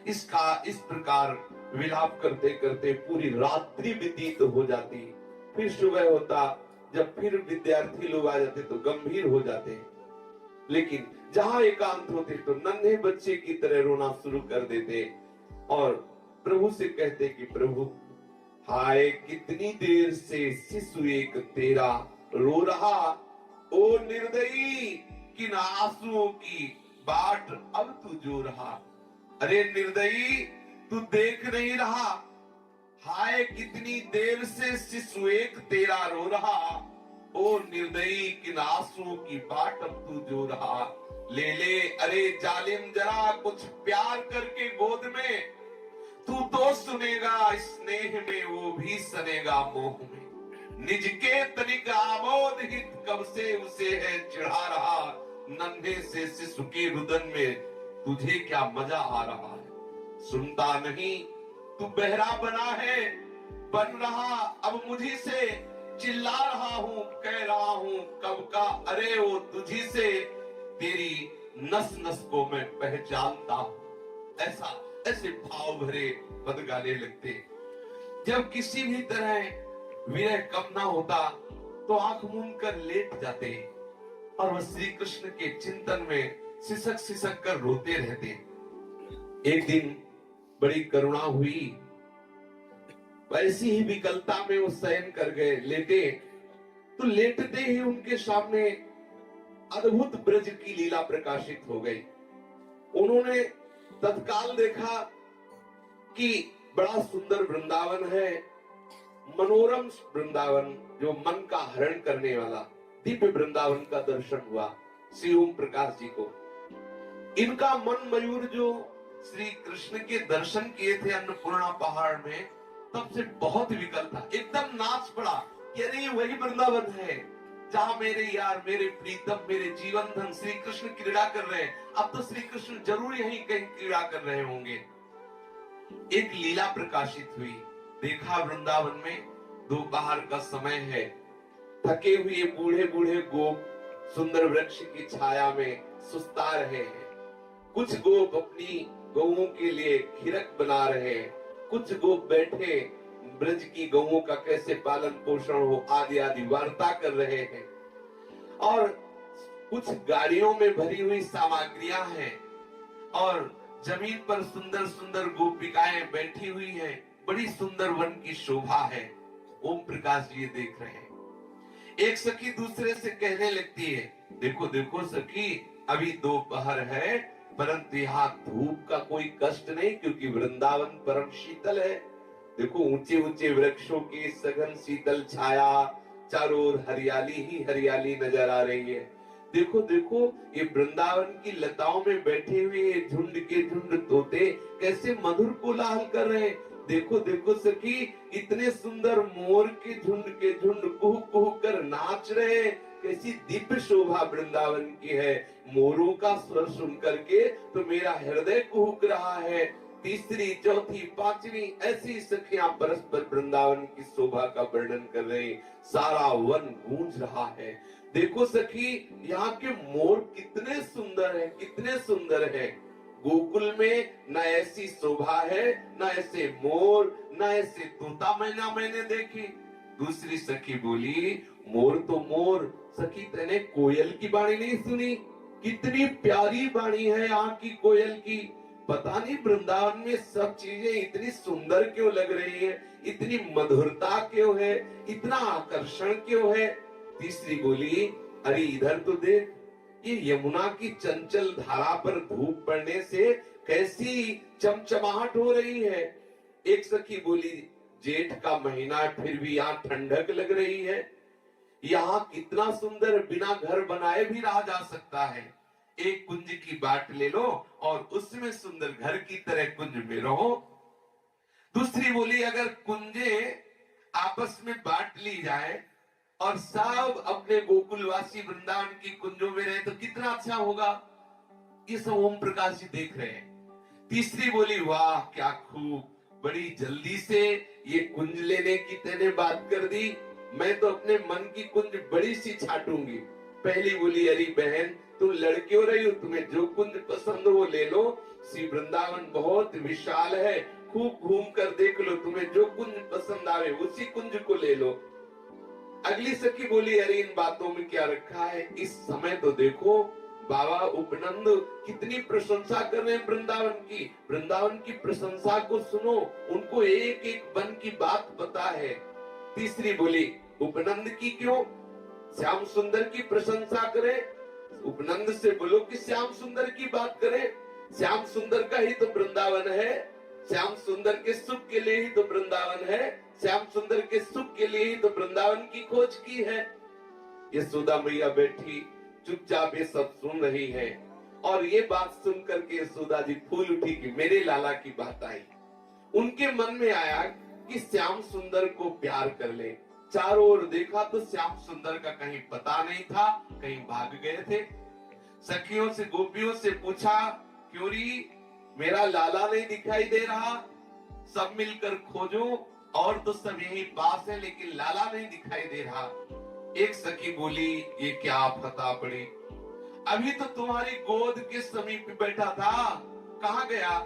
इसका। इस प्रकार विलाप करते करते पूरी रात्रि व्यतीत हो जाती। फिर सुबह होता, जब फिर विद्यार्थी लोग आ जाते तो गंभीर हो जाते, लेकिन जहां एकांत होते तो नन्हे बच्चे की तरह रोना शुरू कर देते और प्रभु से कहते कि प्रभु, हाय कितनी देर से शिशु एक तेरा रो रहा। ओ निर्दयी, किन आंसुओं की बाट अब तू जो रहा। अरे निर्दयी, तू देख नहीं रहा। हाय कितनी देर से शिशु एक तेरा रो रहा। ओ निर्दयी, किन आंसुओं की बाट अब तू जो रहा। ले ले अरे जालिम जरा कुछ प्यार करके गोद में, तू तो सुनेगा स्नेह में वो भी सनेगा मोह में। निज के तनिक आमोद हित कब से उसे है चिढ़ा रहा। नन्हे से शिशु के रुदन में तुझे क्या मजा आ रहा है। सुनता नहीं तू बहरा बना है, बन रहा अब मुझी से। चिल्ला रहा हूँ, कह रहा हूँ कब का, अरे वो तुझी से। तेरी नस नस को मैं पहचानता हूँ। ऐसे भाव भरे पद गाने लगते। जब किसी भी तरह विरह कम ना होता तो आंख मूंद कर लेट जाते और वह श्री कृष्ण के चिंतन में सिसक सिसक कर रोते रहते। एक दिन बड़ी करुणा हुई, वैसी ही विकलता में वो शयन कर गए, लेटे। तो लेटते ही उनके सामने अद्भुत ब्रज की लीला प्रकाशित हो गई। उन्होंने तत्काल देखा कि बड़ा सुंदर वृंदावन है, मनोरम वृंदावन, जो मन का हरण करने वाला दिव्य वृंदावन का दर्शन हुआ श्री ओम प्रकाश जी को। इनका मन मयूर जो श्री कृष्ण के दर्शन किए थे अन्नपूर्णा पहाड़ में, तब से बहुत विकल था, एकदम नाच पड़ा। कि अरे वही वृंदावन है जहां मेरे यार, मेरे प्रीतम, मेरे जीवन धन श्री कृष्ण क्रीड़ा कर रहे हैं। अब तो श्री कृष्ण जरूर यहीं कहीं क्रीड़ा कर रहे होंगे। एक लीला प्रकाशित हुई, देखा वृंदावन में दोपहर का समय है, थके हुए बूढ़े बूढ़े गोप सुंदर वृक्ष की छाया में सुस्ता रहे हैं। कुछ गोप अपनी गौओं के लिए खिरक बना रहे हैं, कुछ गोप बैठे ब्रज की गौओं का कैसे पालन पोषण हो आदि आदि वार्ता कर रहे हैं। और कुछ गाड़ियों में भरी हुई सामग्रियां हैं और जमीन पर सुंदर सुंदर गोपिकाएं बैठी हुई हैं। बड़ी सुंदर वन की शोभा है। ओम प्रकाश जी देख रहे हैं। एक सखी दूसरे से कहने लगती है, देखो देखो सखी, अभी दोपहर है परंतु यहाँ धूप का कोई कष्ट नहीं, क्योंकि वृंदावन परम शीतल है। देखो ऊंचे ऊंचे वृक्षों की सघन शीतल छाया, चारों ओर हरियाली ही हरियाली नजर आ रही है। देखो देखो ये वृंदावन की लताओं में बैठे हुए झुंड के झुंड तोते कैसे मधुर कोलाहल कर रहे हैं। देखो देखो सखी, इतने सुंदर मोर के झुंड कुहू कुहू कर नाच रहे हैं। कैसी दिव्य शोभा वृंदावन की है। मोरों का स्वर सुन करके तो मेरा हृदय कुहुक रहा है। तीसरी चौथी पांचवी ऐसी सखियां परस्पर वृंदावन की शोभा का वर्णन कर रही। सारा वन गूंज रहा है। देखो सखी, यहाँ के मोर कितने सुंदर हैं, कितने सुंदर हैं। गोकुल में न ऐसी शोभा है, न ऐसे मोर, न ऐसे तोता मैंने देखी। दूसरी सखी बोली, मोर तो मोर, सखी तेने कोयल की वाणी नहीं सुनी? कितनी प्यारी वाणी है यहाँ की कोयल की। पता नहीं वृंदावन में सब चीजें इतनी सुंदर क्यों लग रही है, इतनी मधुरता क्यों है, इतना आकर्षण क्यों है। तीसरी बोली, अरे इधर तो देख, ये यमुना की चंचल धारा पर धूप पड़ने से कैसी चमचमाहट हो रही है। एक सखी बोली, जेठ का महीना फिर भी यहाँ ठंडक लग रही है। यहाँ कितना सुंदर, बिना घर बनाए भी रहा जा सकता है। एक कुंज की बाट ले लो और उसमें सुंदर घर की तरह कुंज में रहो। दूसरी बोली, अगर कुंजे आपस में बांट ली जाए और सब अपने गोकुलवासी वृंदावन की कुंजों में रहे तो कितना अच्छा होगा। ये सब ओम प्रकाश जी देख रहे हैं। तीसरी बोली, वाह क्या खूब, बड़ी जल्दी से ये कुंज लेने की तेने बात कर दी। मैं तो अपने मन की कुंज बड़ी सी छाटूंगी। पहली बोली, अरे बहन तुम लड़ क्यों रही हो, तुम्हें जो कुंज पसंद हो ले लो। श्री वृंदावन बहुत विशाल है, खूब घूम कर देख लो, तुम्हें जो कुंज पसंद आवे उसी कुंज को ले लो। अगली सखी बोली, अरे इन बातों में क्या रखा है, इस समय तो देखो बाबा उपनंद कितनी प्रशंसा कर रहे हैं वृंदावन की। वृंदावन की प्रशंसा को सुनो, उनको एक एक वन की बात पता है। तीसरी बोली, उपनंद की क्यों, श्याम सुंदर की प्रशंसा करें। उपनंद से बोलो कि श्याम सुंदर की बात करें। श्याम सुंदर का ही तो वृंदावन है, श्याम सुंदर के सुख के लिए ही तो वृंदावन है, श्याम सुंदर के सुख के लिए ही तो वृंदावन की खोज की है। यशोदा मैया बैठी चुपचाप ये सब सुन रही है और ये बात सुन करके यशोदा जी फूल उठी कि मेरे लाला की बात आई। उनके मन में आया कि श्याम सुंदर को प्यार कर ले। चारों ओर देखा तो श्याम सुंदर का कहीं पता नहीं था, कहीं भाग गए थे। सखियों से गोपियों से पूछा, क्यों री मेरा लाला नहीं दिखाई दे रहा, सब मिलकर खोजो, और तो सब यहीं पास है लेकिन लाला नहीं दिखाई दे रहा। एक सखी बोली, ये क्या फता पड़ी, अभी तो तुम्हारी गोद के समीप बैठा था, कहाँ गया।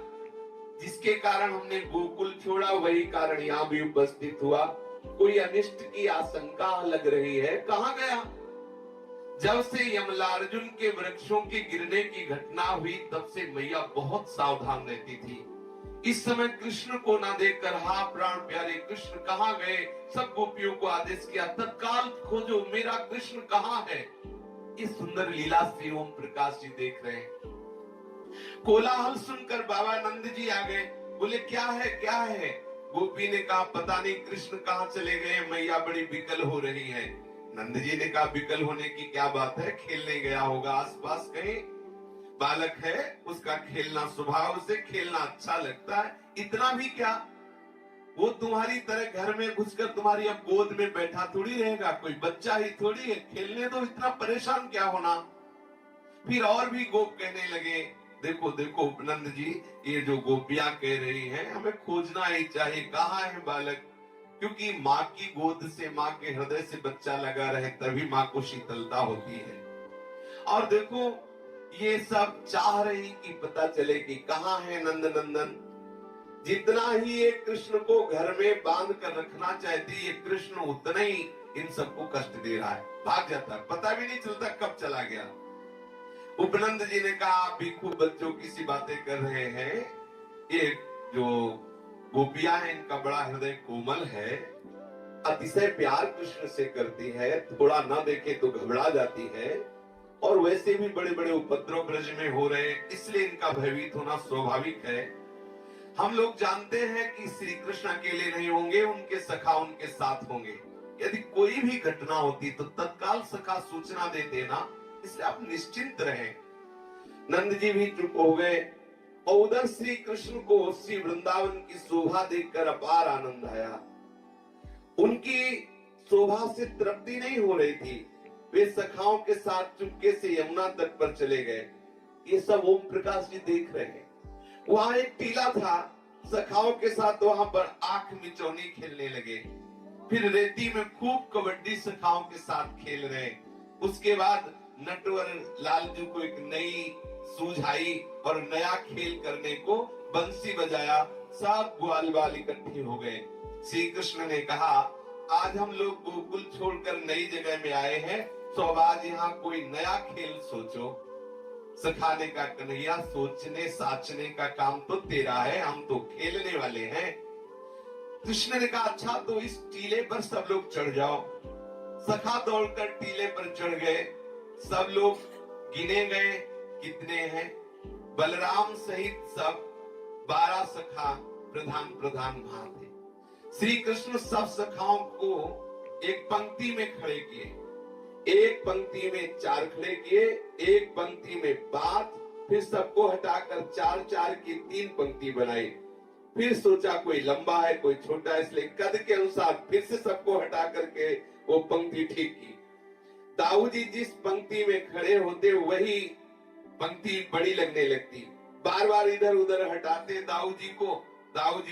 जिसके कारण हमने गोकुल छोड़ा वही कारण यहाँ भी उपस्थित हुआ। कोई अनिष्ट की आशंका लग रही है, कहाँ गया। जब से यमलार्जुन के वृक्षों के गिरने की घटना हुई तब से मैया बहुत सावधान रहती थी। इस समय कृष्ण को ना देखकर, हा प्राण प्यारे कृष्ण कहाँ गए। सब गोपियों को आदेश किया, तत्काल खोजो मेरा कृष्ण कहाँ है। इस सुंदर लीला श्री ओम प्रकाश जी देख रहे हैं। कोलाहल सुनकर बाबा नंद जी आ गए, बोले क्या है क्या है। गोपी ने कहा, पता नहीं कृष्ण कहाँ चले गए, मैया बड़ी विकल हो रही है। नंद जी ने कहा, विकल होने की क्या बात है, खेलने गया होगा आसपास कहीं, बालक है उसका खेलना स्वभाव से खेलना अच्छा लगता है, इतना भी क्या। वो तुम्हारी तरह घर में घुसकर तुम्हारी अब गोद में बैठा थोड़ी रहेगा, कोई बच्चा ही थोड़ी है, खेलने दो, इतना परेशान क्या होना। फिर और भी गोप कहने लगे, देखो देखो नंद जी, ये जो गोपियां कह रही हैं हमें खोजना ही चाहिए, कहाँ है बालक, क्योंकि माँ की गोद से, माँ के हृदय से बच्चा लगा रहे तभी माँ को शीतलता होती है। और देखो ये सब चाह रही कि पता चले कि कहाँ है नंद नंदन। जितना ही ये कृष्ण को घर में बांध कर रखना चाहती, ये कृष्ण उतना ही इन सबको कष्ट दे रहा है, भाग जाता है, पता भी नहीं चलता कब चला गया। उपनंद जी ने कहा, आप भी खूब बच्चों की सी बातें कर रहे हैं, ये जो गोपियां हैं इनका बड़ा हृदय कोमल है, अतिशय प्यार कृष्ण से करती है, थोड़ा ना देखे तो घबरा जाती है, और वैसे भी बड़े बड़े उपद्रव ब्रज में हो रहे हैं, इसलिए इनका भयभीत होना स्वाभाविक है। हम लोग जानते हैं कि श्री कृष्ण अकेले नहीं होंगे, उनके सखा उनके साथ होंगे। यदि कोई भी घटना होती तो तत्काल सखा सूचना दे देना, इसलिए आप निश्चिंत रहें। नंद जी भी चुप हो गए, और उधर श्री कृष्ण को श्री वृंदावन की शोभा देखकर अपार आनंद आया। उनकी शोभा से तृप्ति नहीं हो रही थी, वे सखाओं के साथ चुपके से यमुना तट पर चले गए। ये सब ओम प्रकाश जी देख रहे हैं। वहां एक टीला था, सखाओं के साथ वहां पर आंख मिचौनी खेलने लगे, फिर रेती में खूब कबड्डी सखाओं के साथ खेल रहे। उसके बाद नटवर लालजू को एक नई सूझ आई और नया खेल करने को बंसी बजाया, सब ग्वाल बाल इकट्ठे हो गए। श्री कृष्ण ने कहा, आज हम लोग गोकुल छोड़कर नई जगह में आए हैं, तो अब आज यहाँ कोई नया खेल सोचो। सिखाने का कन्हैया, सोचने साचने का काम तो तेरा है, हम तो खेलने वाले हैं। कृष्ण ने कहा, अच्छा तो इस टीले पर सब लोग चढ़ जाओ। सखा दौड़कर टीले पर चढ़ गए, सब लोग गिने गए, कितने हैं, बलराम सहित सब 12 सखा प्रधान प्रधान वहां थे। श्री कृष्ण सब सखाओं को एक पंक्ति में खड़े किए, एक पंक्ति में 4 खड़े किए, एक पंक्ति में 5, फिर सबको हटाकर 4-4 की 3 पंक्ति बनाई। फिर सोचा कोई लंबा है कोई छोटा है, इसलिए कद के अनुसार फिर से सबको हटा करके वो पंक्ति ठीक की। दाऊ जी जिस पंक्ति में खड़े होते वही पंक्ति बड़ी लगने लगती, बार बार इधर उधर हटाते दाऊ जी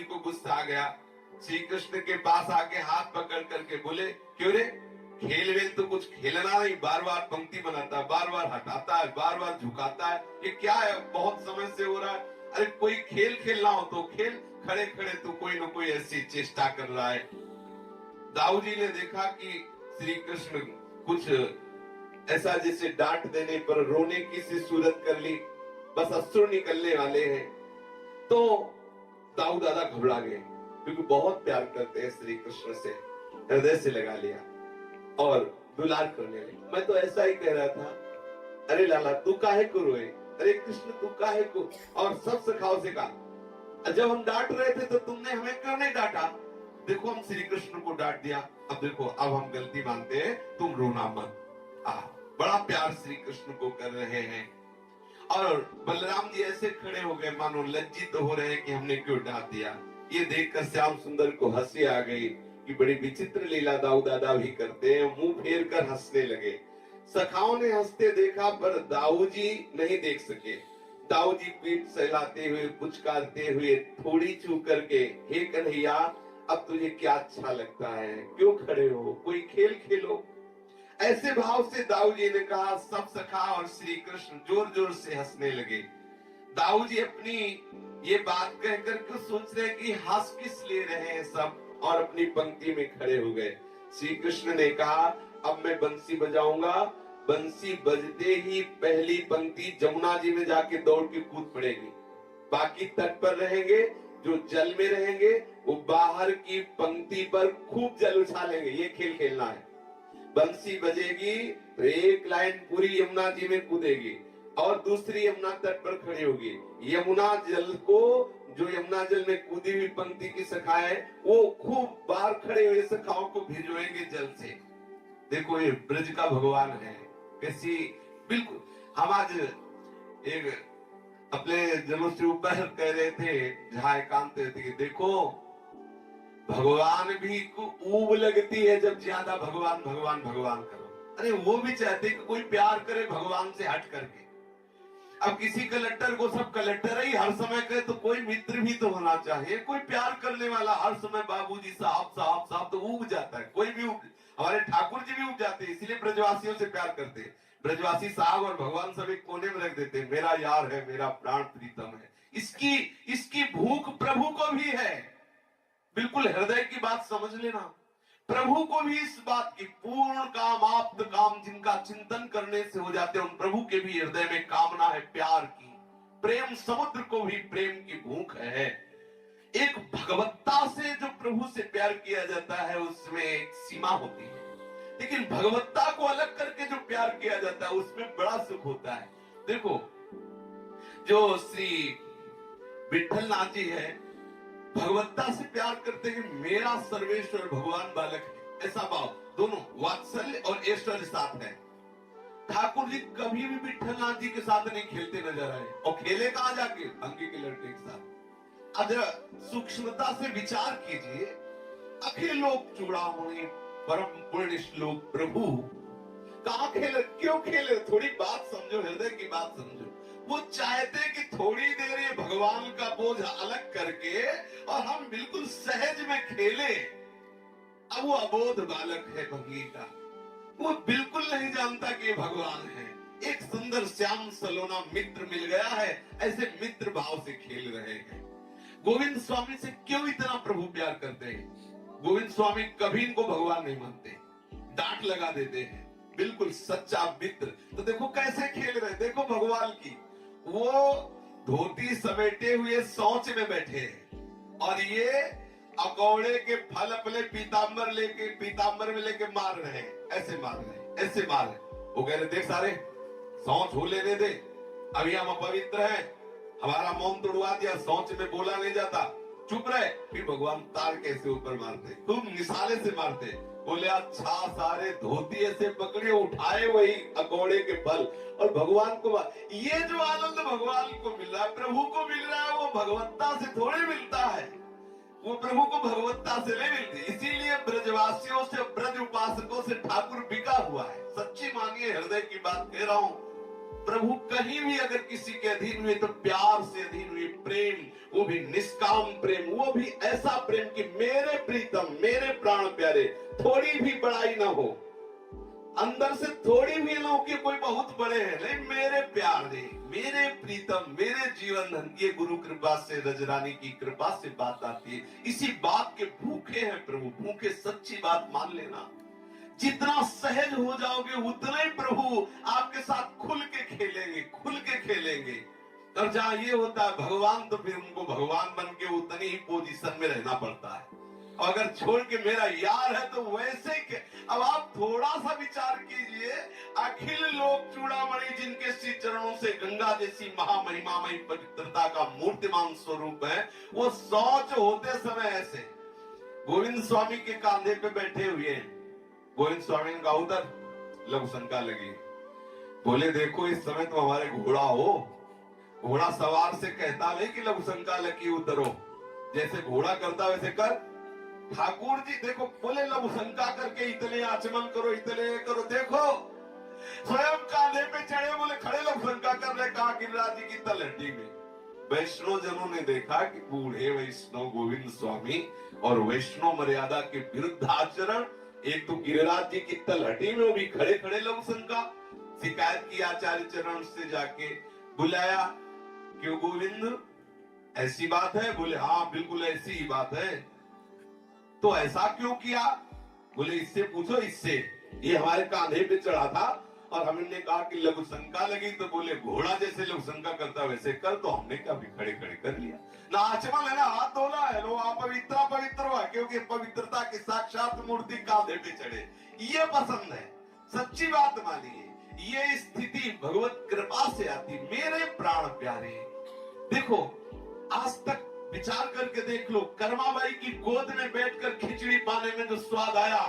को गुस्सा आ गया। श्री कृष्ण के पास आके हाथ पकड़ करके बोले, क्यों रे, खेल वेल तो कुछ खेलना नहीं, बार बार पंक्ति बनाता है, बार बार हटाता है, बार बार झुकाता है, ये क्या है, बहुत समय से हो रहा है। अरे कोई खेल खेलना हो तो खेल, खड़े खड़े तो कोई न कोई ऐसी चेष्टा कर रहा है। दाऊ जी ने देखा कि श्री कृष्ण कुछ ऐसा जैसे डांट देने पर रोने की सी सूरत कर ली, बस अश्रु निकलने वाले हैं, तो दाऊ दादा घबरा गए, क्योंकि बहुत प्यार करते हैं श्री कृष्ण से, हृदय से लगा लिया और दुलार करने लगे। मैं तो ऐसा ही कह रहा था, अरे लाला तू काहे को रोए, अरे कृष्ण तू काहे को, और सब सखाओं से कहा, जब हम डांट रहे थे तो तुमने हमें क्यों नहीं डांटा, देखो हम श्री कृष्ण को डांट दिया, अब देखो अब हम गलती मानते हैं, तुम रोना मत। बड़ा प्यार श्री कृष्ण को कर रहे हैं। और बलराम जी ऐसे खड़े हो गए मानो लज्जित तो हो रहे हैं कि हमने क्यों डांट दिया। ये देखकर श्याम सुंदर को हंसी आ गई कि बड़ी विचित्र लीला दाऊ दादा भी करते हैं, मुंह फेर कर हंसने लगे। सखाओं ने हंसते देखा पर दाऊ जी नहीं देख सके। दाऊ जी पीठ सहलाते हुए पुचकारते हुए थोड़ी छू करके, हे कन्हैया अब तुझे क्या अच्छा लगता है, क्यों खड़े हो, कोई खेल खेलो। ऐसे भाव से दाऊ जी ने कहा। सब सखा और श्री कृष्ण जोर जोर से हंसने लगे। दाऊ जी अपनी ये बात कहकर के सोच रहे कि हंस किस ले रहे हैं सब, और अपनी पंक्ति में खड़े हो गए। श्री कृष्ण ने कहा, अब मैं बंसी बजाऊंगा, बंसी बजते ही पहली पंक्ति जमुना जी में जाके दौड़ के कूद पड़ेगी, बाकी तट पर रहेंगे, जो जल में रहेंगे वो बाहर की पंक्ति पर खूब जल उछालेंगे। ये खेल खेलना है। बंसी बजेगी तो एक लाइन पूरी यमुना जी में कूदेगी और दूसरी यमुना तट पर खड़ी होगी। यमुना जल को, जो यमुना जल में कूदी हुई पंक्ति की सखाएं, वो खूब बाहर खड़े हुए सखाओं को भिजवाएंगे जल से। देखो ये ब्रज का भगवान है, कैसी बिल्कुल। हम आज एक अपने जनों से ऊपर कह रहे थे, जहां एकांत थे कि देखो भगवान भी को ऊब लगती है जब ज्यादा भगवान भगवान भगवान करो। अरे वो भी चाहते कि कोई प्यार करे भगवान से हट करके। अब किसी कलेक्टर को सब कलेक्टर ही हर समय कहे तो कोई मित्र भी तो होना चाहिए, कोई प्यार करने वाला। हर समय बाबूजी साहब साहब साहब तो ऊब जाता है, कोई भी हमारे ठाकुर जी भी ऊब जाते हैं, इसलिए ब्रजवासियों से प्यार करते हैं। ब्रजवासी साहब और भगवान सब एक कोने में रख देते हैं, मेरा यार है, मेरा प्राण प्रीतम है। इसकी भूख प्रभु को भी है। बिल्कुल हृदय की बात समझ लेना। प्रभु को भी इस बात की पूर्ण काम आप्त काम जिनका चिंतन करने से हो जाते हैं, उन प्रभु के भी हृदय में कामना है प्यार की। प्रेम समुद्र को भी प्रेम की भूख है। एक भगवत्ता से जो प्रभु से प्यार किया जाता है उसमें एक सीमा होती है, लेकिन भगवत्ता को अलग करके जो प्यार किया जाता है उसमें बड़ा सुख होता है। देखो जो श्री विठल नाथ जी है, भगवत्ता से प्यार करते हैं, मेरा सर्वेश्वर भगवान बालक है, ऐसा भाव दोनों वात्सल्य और ऐश्वर्य साथ है। ठाकुर जी कभी भी विठल नाथ जी के साथ नहीं खेलते नजर आए, और खेले कहां जाके अंकी के लड़के के साथ। अगर सूक्ष्मता से विचार कीजिए, अखिल लोक चूड़ामणि परम पुण्य श्लोक प्रभु कहां खेले, क्यों खेले? थोड़ी बात समझो, हृदय की बात समझो। वो चाहते कि थोड़ी देर ये भगवान का बोझ अलग करके और हम बिल्कुल सहज में खेले। अब वो अबोध बालक है भंगी का, वो बिल्कुल नहीं जानता कि ये भगवान है। एक सुंदर श्याम सलोना मित्र मिल गया है, ऐसे मित्र भाव से खेल रहे हैं। गोविंद स्वामी से क्यों इतना प्रभु प्यार करते हैं? गोविंद स्वामी कभी इनको भगवान नहीं मानते, डांट लगा देते हैं, बिल्कुल सच्चा मित्र। तो देखो कैसे खेल रहे, देखो भगवान की। वो धोती समेटे हुए शौच में बैठे हैं और ये अकौड़े के फल अपने पीताम्बर में लेके मार रहे हैं, ऐसे मार रहे हैं, ऐसे मार रहे। वो कह रहे देख सारे शौच हो लेने दे, अभी हम अपवित्र हैं, हमारा मौन तोड़वा दिया, शौच में बोला नहीं जाता, चुप रहे। फिर भगवान तार कैसे ऊपर मारते, खूब निशाले से मारते। बोले अच्छा सारे धोती ऐसे पकड़े उठाए वही अकौड़े के फल, और भगवान को ये जो आनंद भगवान को मिल रहा है, प्रभु को मिल रहा है, वो भगवत्ता से थोड़ी मिलता है, वो प्रभु को भगवत्ता से नहीं मिलती। इसीलिए ब्रजवासियों से, ब्रज उपासकों से ठाकुर बिका हुआ है। सच्ची मानिए, हृदय की बात कह रहा हूं। प्रभु कहीं भी अगर किसी के अधीन हुए तो प्यार से अधीन हुए, प्रेम, वो भी निष्काम प्रेम, वो भी ऐसा प्रेम कि मेरे प्रीतम, मेरे प्राण प्यारे, थोड़ी भी बड़ाई ना हो, अंदर से थोड़ी भी ना हो कि कोई बहुत बड़े हैं, नहीं, मेरे प्यारे, मेरे प्रीतम, मेरे जीवन धन। ये गुरु कृपा से, रजरानी की कृपा से बात आती है। इसी बात के भूखे हैं प्रभु, भूखे। सच्ची बात मान लेना, जितना सहज हो जाओगे उतना ही प्रभु आपके साथ खुल के खेलेंगे, खुल के खेलेंगे। और जहां ये होता है भगवान, तो फिर उनको भगवान बन के उतनी ही पोजीशन में रहना पड़ता है। और अगर छोड़ के मेरा यार है तो वैसे के। अब आप थोड़ा सा विचार कीजिए, अखिल लोक चूड़ामणि जिनके श्री चरणों से गंगा जैसी महामहिमामयी पवित्रता का मूर्तिमान स्वरूप है, वो शौच होते समय ऐसे गोविंद स्वामी के कांधे पे बैठे हुए हैं। गोविंद स्वामी का उधर लघु शंका लगी, बोले देखो इस समय तो हमारे घोड़ा हो, घोड़ा सवार से कहता नहीं कि लघु शंका लगी उतरो, जैसे घोड़ा करता वैसे कर। ठाकुर जी देखो, बोले लघु शंका करके इतने आचमन करो, इतने करो, देखो स्वयं कांधे पे चढ़े, बोले खड़े लघु शंका कर रहे, कहा गिरिराज जी की तलहटी में। वैष्णव जनों ने देखा कि बूढ़े वैष्णव गोविंद स्वामी और वैष्णव मर्यादा के विरुद्ध आचरण। एक तो गिरिराज जी की तलहटी में, वो भी खड़े खड़े लघु शंका। शिकायत की आचार्य चरण से जाके, बुलाया, क्यों गोविंद ऐसी बात है? बोले हाँ बिल्कुल ऐसी ही बात है। तो ऐसा क्यों किया? बोले इससे पूछो, इससे, ये हमारे कांधे पे चढ़ा था और हमने कहा कि लघु शंका लगी, तो बोले घोड़ा जैसे लघु शंका करता वैसे कर, तो हमने क्या भी खड़े खड़े कर लिया ना। आचमन है ना, हाथ धोना है, लो आप पवित्र हुआ, क्योंकि पवित्रता की साक्षात मूर्ति कांधे पे चढ़े, ये पसंद है। सच्ची बात मानिए, ये स्थिति भगवत कृपा से आती। मेरे प्राण प्यारे, देखो आज तक विचार करके देख लो, कर्माबाई की गोद में बैठकर खिचड़ी पाने में जो स्वाद आया,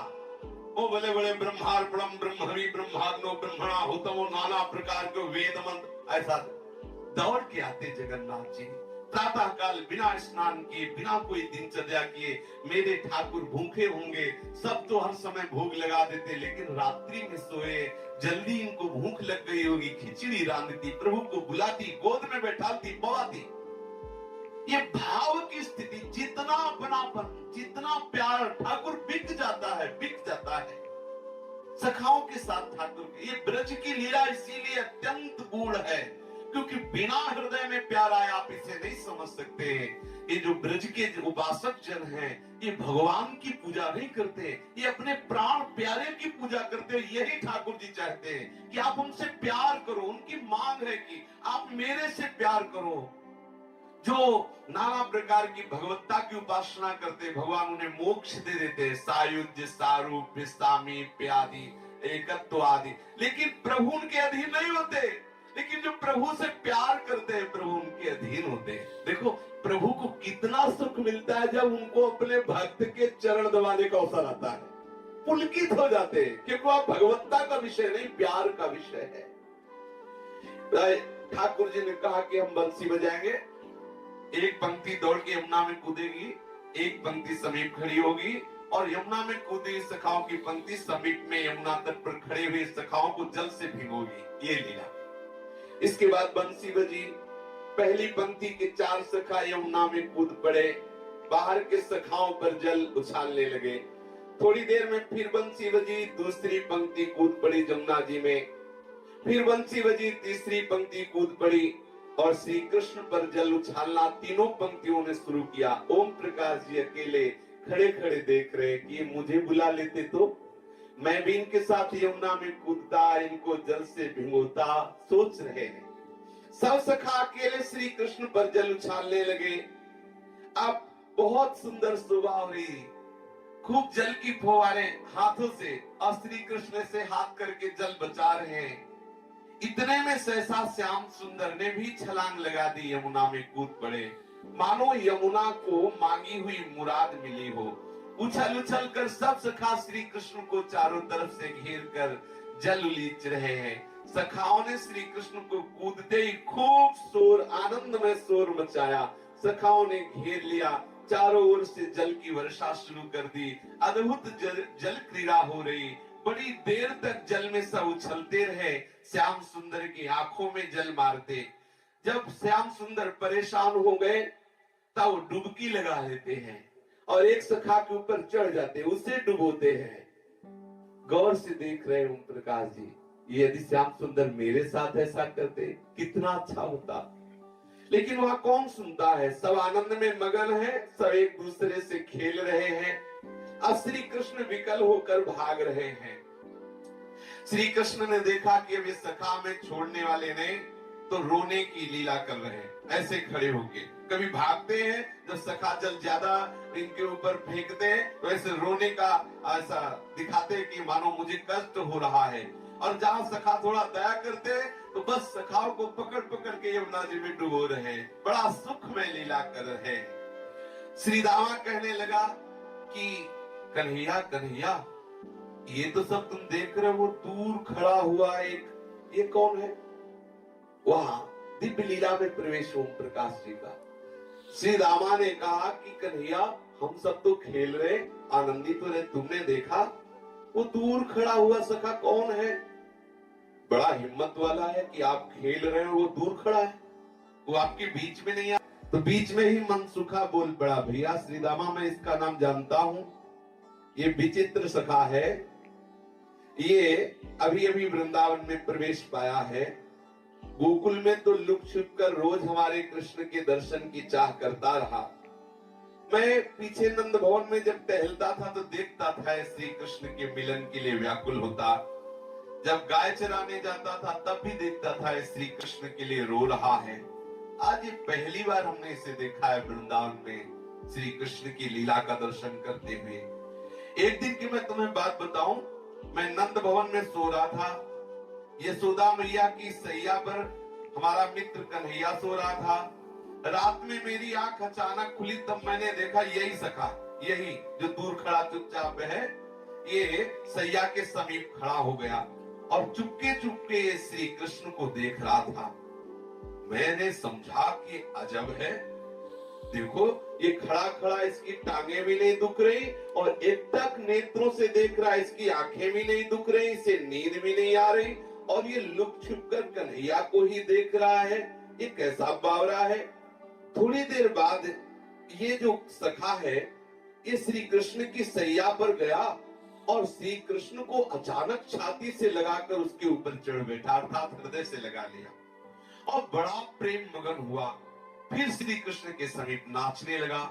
वो बड़े बड़े ब्रह्मार्पणम ब्रह्महरि ब्रह्माग्नो ब्रह्मणा हुतमो नाना प्रकार के वेद मंत्र, ऐसा दौड़ के आते जगन्नाथ जी। प्रातः काल बिना स्नान किए, बिना कोई दिनचर्या किए मेरे ठाकुर भूखे होंगे। सब तो हर समय भोग लगा देते, लेकिन रात्रि में सोए, जल्दी इनको भूख लग गई होगी, खिचड़ी रांधती, प्रभु को बुलाती, गोद में बैठाती, पवाती। ये भाव की स्थिति, जितना अपनापन, जितना प्यार, ठाकुर बिक जाता है, बिक जाता है सखाओं के साथ ठाकुर के। ये ब्रज की लीला इसीलिए अत्यंत गूढ़ है, क्योंकि बिना हृदय में प्यार आए आप इसे नहीं समझ सकते। ये जो ब्रज के उपासक जन हैं, ये भगवान की पूजा नहीं करते, ये अपने प्राण प्यारे की पूजा करते। यही ठाकुर जी चाहते हैं कि आप हमसे प्यार करो। उनकी मांग है कि आप मेरे से प्यार करो। जो नाना प्रकार की भगवत्ता की उपासना करते, भगवान उन्हें मोक्ष दे देते, सायुज्य, सारूप्य, सामीप्य आदि, एकत्व आदि, लेकिन प्रभु उनके अधीन नहीं होते। लेकिन जो प्रभु से प्यार करते हैं, प्रभु उनके अधीन होते हैं। देखो प्रभु को कितना सुख मिलता है जब उनको अपने भक्त के चरण दबाने का अवसर आता है। पुलकित हो जाते हैं, क्योंकि वह भगवत्ता का विषय नहीं, प्यार का विषय है। ठाकुर जी ने कहा कि हम बंसी बजाएंगे, एक पंक्ति दौड़ के यमुना में कूदेगी, एक पंक्ति समीप खड़ी होगी, और यमुना में कूदी सखाओं की पंक्ति समीप में यमुना तट पर खड़े हुए सखाओं को जल से भिगोगी। ये लीला। इसके बाद बंसी बजी, पहली पंक्ति के 4 सखा यमुना में कूद पड़े, बाहर के सखाओं पर जल उछालने लगे। थोड़ी देर में फिर बंसी बजी, दूसरी पंक्ति कूद पड़ी जमुना जी में, फिर बंसी बजी, तीसरी पंक्ति कूद पड़ी, और श्री कृष्ण पर जल उछालना तीनों पंक्तियों ने शुरू किया। ओम प्रकाश जी अकेले खड़े खड़े देख रहे कि ये मुझे बुला लेते तो मैं भी इनके साथ यमुना में कूदता, इनको जल से भिगोता। सोच रहे हैं सब सखा अकेले श्री कृष्ण पर जल उछालने लगे। अब बहुत सुंदर सुबह हुई, खूब जल की फुहारे हाथों से, और श्री कृष्ण से हाथ करके जल बचा रहे हैं। इतने में सहसा श्याम सुंदर ने भी छलांग लगा दी, यमुना में कूद पड़े, मानो यमुना को मांगी हुई मुराद मिली हो। उछल उछल कर सब सखा श्री कृष्ण को चारों तरफ से घेर कर जल उलीच रहे हैं। सखाओं ने श्री कृष्ण को कूदते ही खूब शोर, आनंद में शोर मचाया। सखाओं ने घेर लिया, चारों ओर से जल की वर्षा शुरू कर दी। अद्भुत जल क्रीड़ा हो रही, बड़ी देर तक जल में सब उछलते रहे। श्याम सुंदर की आंखों में जल मारते। जब श्याम सुंदर परेशान हो गए तब वो डुबकी लगा लेते हैं और एक सखा के ऊपर चढ़ जाते, उसे डुबोते हैं। गौर से देख रहे ओम प्रकाश जी, ये यदि श्याम सुंदर मेरे साथ ऐसा करते कितना अच्छा होता। लेकिन वहां कौन सुनता है, सब आनंद में मगन है, सब एक दूसरे से खेल रहे हैं। अब श्री कृष्ण विकल होकर भाग रहे हैं। श्री कृष्ण ने देखा कि अब ये सखा में छोड़ने वाले नहीं, तो रोने की लीला कर रहे हैं, ऐसे खड़े होके। कभी भागते हैं, जब सखा जल ज्यादा इनके ऊपर फेंकते हैं, वैसे रोने का ऐसा दिखाते हैं कि मानो मुझे कष्ट हो रहा है। और जहां सखा थोड़ा दया करते हैं, तो बस सखाओं को पकड़ पकड़ के यमुना जी में डुबो रहे हैं, बड़ा सुख में लीला कर रहे हैं। श्री दामा कहने लगा कि कन्हैया कन्हैया, ये तो सब तुम देख रहे हो, वो दूर खड़ा हुआ एक, ये कौन है? वहां दिव्य लीला में प्रवेश ओम प्रकाश जी का। श्री रामा ने कहा कि कन्हैया, हम सब तो खेल रहे, आनंदित हो रहे, तुमने देखा वो दूर खड़ा हुआ सखा कौन है? बड़ा हिम्मत वाला है कि आप खेल रहे हो, वो दूर खड़ा है, वो आपके बीच में नहीं आ। तो बीच में ही मनसुखा बोल पड़ा, भैया श्री दामा, मैं इसका नाम जानता हूं, ये विचित्र सखा है, ये अभी अभी वृंदावन में प्रवेश पाया है। गोकुल में तो लुक छुप कर रोज हमारे कृष्ण के दर्शन की चाह करता रहा। मैं पीछे नंद भवन में जब टहलता था तो देखता था श्री कृष्ण के मिलन के लिए व्याकुल होता। जब गाय चराने जाता था तब भी देखता था श्री कृष्ण के लिए रो रहा है। आज ये पहली बार हमने इसे देखा है वृंदावन में श्री कृष्ण की लीला का दर्शन करते हुए। एक दिन की मैं तुम्हें बात बताऊं, मैं नंद भवन में सो रहा था। यशोदा मैया की सैया पर हमारा मित्र कन्हैया सो रहा था। रात में मेरी आंख अचानक खुली, तब मैंने देखा यही सखा, यही जो दूर खड़ा चुपचाप है, ये सैया के समीप खड़ा हो गया और चुपके चुपके श्री कृष्ण को देख रहा था। मैंने समझा कि अजब है, देखो ये खड़ा खड़ा इसकी टांगे भी नहीं दुख रही और एकटक नेत्रों से देख रहा है, इसकी आंखें भी नहीं दुख रही, इसे नींद भी नहीं आ रही और ये लुक छुप कर कन्हैया को ही देख रहा है। ये कैसा बावरा है। थोड़ी देर बाद ये जो सखा है ये श्री कृष्ण की सैया पर गया और श्री कृष्ण को अचानक छाती से लगाकर उसके ऊपर चढ़ बैठा, अर्थात हृदय से लगा लिया और बड़ा प्रेम मगन हुआ। फिर श्री कृष्ण के समीप नाचने लगा,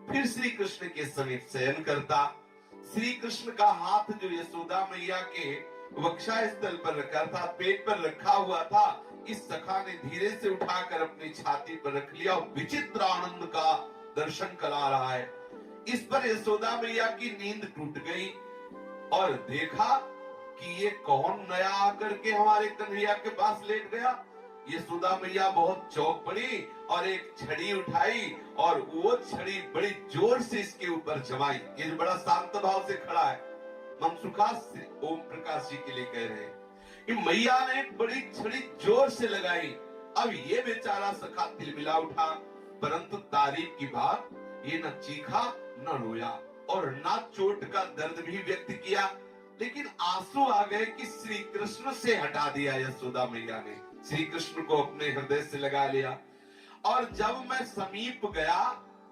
फिर श्री कृष्ण के समीप शयन करता। श्री कृष्ण का हाथ जो यशोदा मैया के वक्षा स्थल पर रखा था, पेट पर रखा हुआ था, इस सखा ने धीरे से उठाकर अपनी छाती पर रख लिया और विचित्र आनंद का दर्शन करा रहा है। इस पर यशोदा मैया की नींद टूट गई और देखा कि ये कौन नया आकर के हमारे कन्हैया के पास लेट गया। यशोदा मैया बहुत चौंक पड़ी और एक छड़ी उठाई और वो छड़ी बड़ी जोर से इसके ऊपर जमाई। ये जो बड़ा शांत भाव से खड़ा है, मनसुखा ओम प्रकाश जी के लिए कह रहे हैं कि मैया ने एक बड़ी छड़ी जोर से लगाई। अब ये बेचारा सखा तिलमिला उठा, परंतु तारीफ की बात ये न चीखा न रोया और न चोट का दर्द भी व्यक्त किया, लेकिन आंसू आ गए कि श्री कृष्ण से हटा दिया यशोदा मैया ने, श्री कृष्ण को अपने हृदय से लगा लिया। और जब मैं समीप गया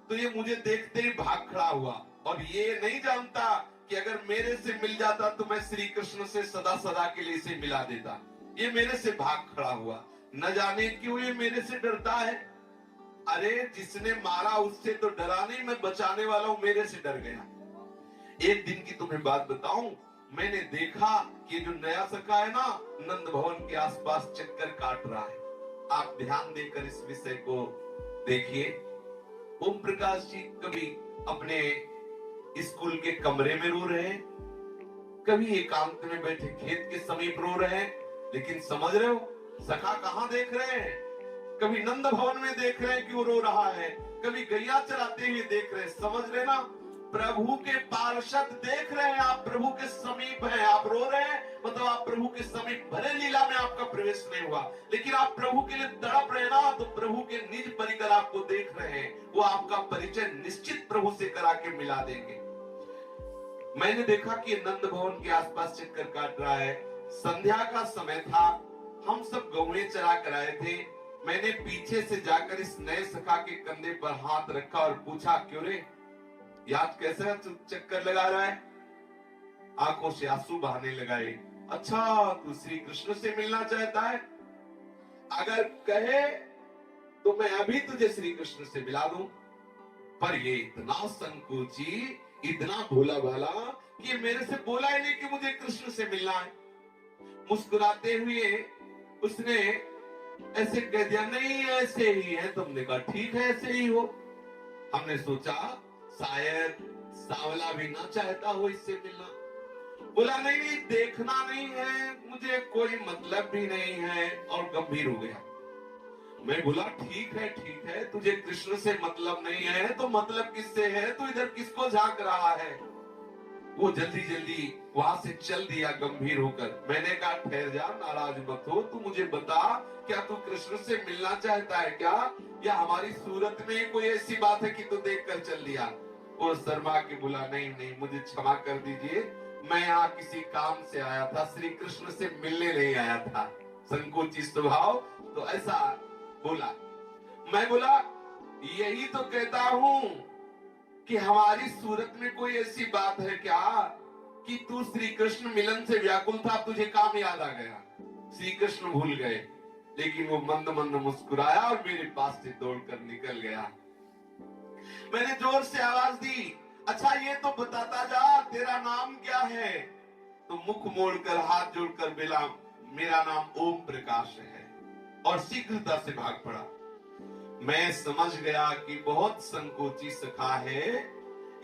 तो ये मुझे देखते ही भाग खड़ा हुआ और ये नहीं जानता कि अगर मेरे से मिल जाता तो मैं श्री कृष्ण से सदा सदा के लिए इसे मिला देता। ये मेरे से भाग खड़ा हुआ, न जाने क्यों ये मेरे से डरता है। अरे जिसने मारा उससे तो डरा नहीं, मैं बचाने वाला हूं, मेरे से डर गया। एक दिन की तुम्हें बात बताऊं, मैंने देखा कि जो नया सखा है ना, नंद भवन के आसपास चक्कर काट रहा है। आप ध्यान देकर इस विषय को देखिए। ओम प्रकाश जी कभी अपने स्कूल के कमरे में रो रहे हैं, कभी एकांत में बैठे खेत के समीप रो रहे हैं, लेकिन समझ रहे हो सखा कहां देख रहे हैं? कभी नंद भवन में देख रहे हैं कि वो रो रहा है, कभी गैया चराते हुए देख रहे हैं। समझ रहे ना, प्रभु के पार्षद देख रहे हैं, आप प्रभु के समीप हैं, आप रो रहे हैं, मतलब आप प्रभु के समीप। भले लीला में आपका प्रवेश नहीं हुआ, लेकिन आप प्रभु के लिए तड़प रहे ना, तो प्रभु के निज परिकर आपको देख रहे हैं, वो आपका परिचय निश्चित प्रभु से करा के मिला देंगे। मैंने देखा कि नंद भवन के आसपास चक्कर काट रहा है। संध्या का समय था, हम सब गौएं चरा कर आए थे। मैंने पीछे से जाकर इस नए सखा के कंधे पर हाथ रखा और पूछा, क्यों रे, याद कैसे चक्कर लगा रहा है? आंखों से आंसू बहाने लगाए। अच्छा, तू श्री कृष्ण से मिलना चाहता है? अगर कहे तो मैं अभी तुझे श्री कृष्ण से मिला दूं। पर ये इतना संकोची, इतना भोला भाला कि मेरे से बोला ही नहीं कि मुझे कृष्ण से मिलना है। मुस्कुराते हुए उसने ऐसे कह दिया, नहीं ऐसे ही है। तुमने कहा ठीक है ऐसे ही हो। हमने सोचा शायद सांवला भी ना चाहता हो इससे मिलना। बोला नहीं नहीं, देखना नहीं है, मुझे कोई मतलब भी नहीं है, और गंभीर हो गया। मैं बोला ठीक है, तुझे कृष्ण से मतलब नहीं है तो मतलब किससे है? तू इधर किसको झांक रहा है? वो जल्दी जल्दी वहां से चल दिया गंभीर होकर। मैंने कहा ठहर जा, नाराज मत हो, तू मुझे बता, क्या तू कृष्ण से मिलना चाहता है क्या, या हमारी सूरत में कोई ऐसी बात है कि तू देख कर चल दिया? वो शर्मा के बोला, नहीं नहीं, मुझे क्षमा कर दीजिए, मैं यहाँ किसी काम से आया था, श्री कृष्ण से मिलने नहीं आया था। संकोची स्वभाव, तो ऐसा बोला। मैं बोला यही तो कहता हूं कि हमारी सूरत में कोई ऐसी बात है क्या कि तू श्री कृष्ण मिलन से व्याकुल था, तुझे काम याद आ गया, श्री कृष्ण भूल गए। लेकिन वो मंद मंद मुस्कुराया और मेरे पास से दौड़कर निकल गया। मैंने जोर से आवाज दी, अच्छा ये तो बताता जा, तेरा नाम क्या है? तो मुख मोड़कर हाथ जोड़कर बोला, मेरा नाम ओम प्रकाश है, और शीघ्रता से भाग पड़ा। मैं समझ गया कि बहुत संकोची सखा है,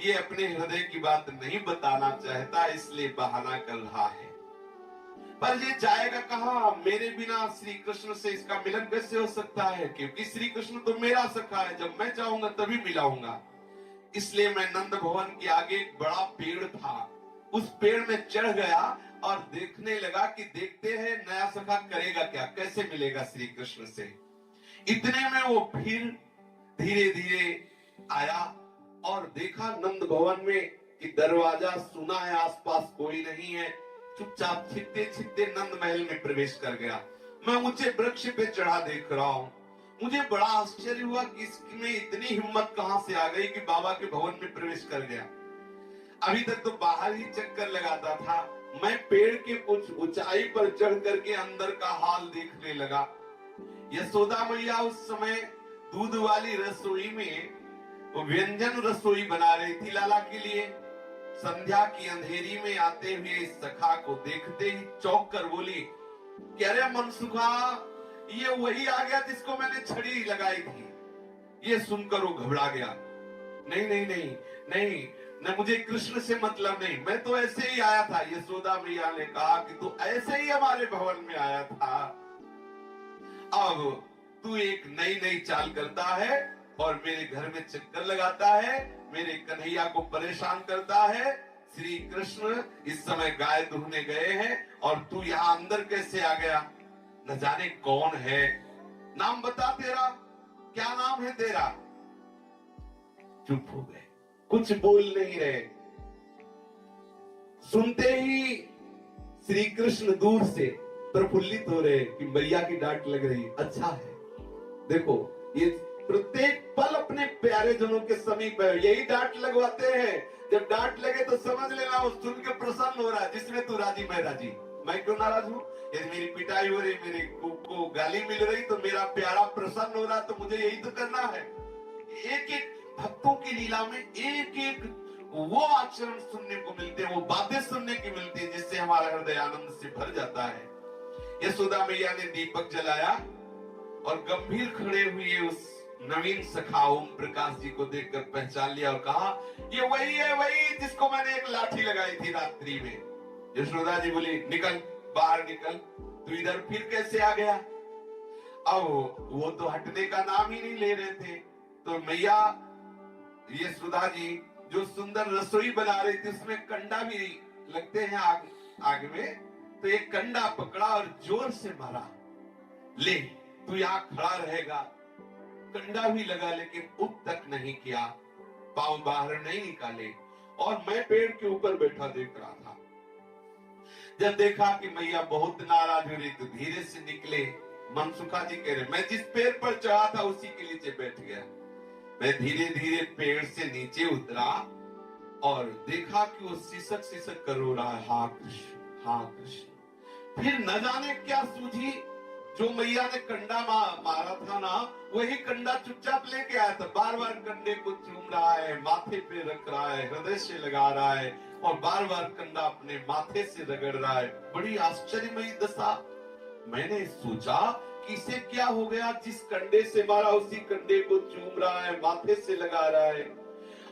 ये अपने हृदय की बात नहीं बताना चाहता, इसलिए बहाना कर रहा है। पर ये जाएगा कहां? मेरे बिना श्री कृष्ण से इसका मिलन कैसे हो सकता है? क्योंकि श्री कृष्ण तो मेरा सखा है, जब मैं चाहूंगा तभी मिलाऊंगा। इसलिए मैं नंद भवन के आगे एक बड़ा पेड़ था, उस पेड़ में चढ़ गया और देखने लगा कि देखते हैं नया सखा करेगा क्या, कैसे मिलेगा श्री कृष्ण से। इतने में वो फिर धीरे धीरे आया और देखा नंद भवन में कि दरवाजा सुना है, आसपास कोई नहीं है। चुपचाप छिपते छिपते नंद महल में प्रवेश कर गया। मैं ऊंचे वृक्ष पे चढ़ा देख रहा हूँ। मुझे बड़ा आश्चर्य हुआ कि इसमें इतनी हिम्मत कहां से आ गई कि बाबा के भवन में प्रवेश कर गया। अभी तक तो बाहर ही चक्कर लगाता था। मैं पेड़ के कुछ ऊंचाई पर चढ़ करके अंदर का हाल देखने लगा। यशोदा मैया उस समय दूध वाली रसोई में वो व्यंजन रसोई बना रही थी लाला के लिए। संध्या की अंधेरी में आते हुए इस सखा को देखते ही चौंक कर बोली कि अरे मनसुखा, ये वही आ गया जिसको मैंने छड़ी लगाई थी। ये सुनकर वो घबरा गया। नहीं नहीं नहीं नहीं, न मुझे कृष्ण से मतलब नहीं, मैं तो ऐसे ही आया था। यशोदा मैया ने कहा कि तू ऐसे ही हमारे भवन में आया था, अब तू एक नई नई चाल करता है और मेरे घर में चक्कर लगाता है, मेरे कन्हैया को परेशान करता है। श्री कृष्ण इस समय गाय दुहने गए हैं और तू यहाँ अंदर कैसे आ गया? न जाने कौन है, नाम बता तेरा, क्या नाम है तेरा? चुप हो गए, कुछ बोल नहीं रहे। सुनते ही श्री कृष्ण दूर से प्रफुल्लित हो रहे कि मैया की डांट लग रही, अच्छा है। देखो, ये प्रत्येक पल अपने प्यारे जनों के समीप है, यही डांट लगवाते हैं। जब डांट लगे तो समझ लेना वो सुन के प्रसन्न हो रहा है। जिसमें तू राजी मैं राजी। मैं क्यों नाराज हूँ? यदि मेरी पिटाई हो रही, मेरे को गाली मिल रही, तो मेरा प्यारा प्रसन्न हो रहा, तो मुझे यही तो करना है। एक एक भक्तों की लीला में एक एक वो आचरण सुनने को मिलते हैं, वो बातें सुनने की मिलती है, जिससे हमारा हृदय आनंद से भर जाता है। यशोदा मैया ने दीपक जलाया और गंभीर खड़े हुए उस नवीन सखा ओम प्रकाश जी को देखकर पहचान लिया और कहा, ये वही है, वही जिसको मैंने एक लाठी लगाई थी रात्रि में। यशोदा जी बोली, निकल बाहर निकल, तू इधर फिर कैसे आ गया? अब वो तो हटने का नाम ही नहीं ले रहे थे। तो मैया यशोदा जी जो सुंदर रसोई बना रही थी, उसमें कंडा भी लगते हैं आग में, तो एक कंडा पकड़ा और जोर से मारा। ले, तू यहाँ खड़ा रहेगा। कंडा भी लगा लेकिन उठ तक नहीं किया, पांव बाहर नहीं निकाले, और मैं पेड़ के ऊपर बैठा देख रहा था। जब देखा कि मैया बहुत नाराज हो रही तो धीरे से निकले। मनसुखा जी कह रहे, मैं जिस पेड़ पर चढ़ा था उसी के नीचे बैठ गया। मैं धीरे धीरे पेड़ से नीचे उतरा और देखा कि वो सिसक सिसक कर रो रहा है, हा कृष्ण हा कृष्ण। फिर न जाने क्या सूझी, जो मैया ने कंडा मारा था ना, वही कंडा चुपचाप लेके आया था। बार बार कंडे को चूम रहा है, माथे पे रख रहा है, हृदय से लगा रहा है और बार बार कंडा अपने माथे से रगड़ रहा है। बड़ी आश्चर्यमयी दशा। मैंने सोचा कि इसे क्या हो गया, जिस कंडे से मारा उसी कंडे को चूम रहा है, माथे से लगा रहा है,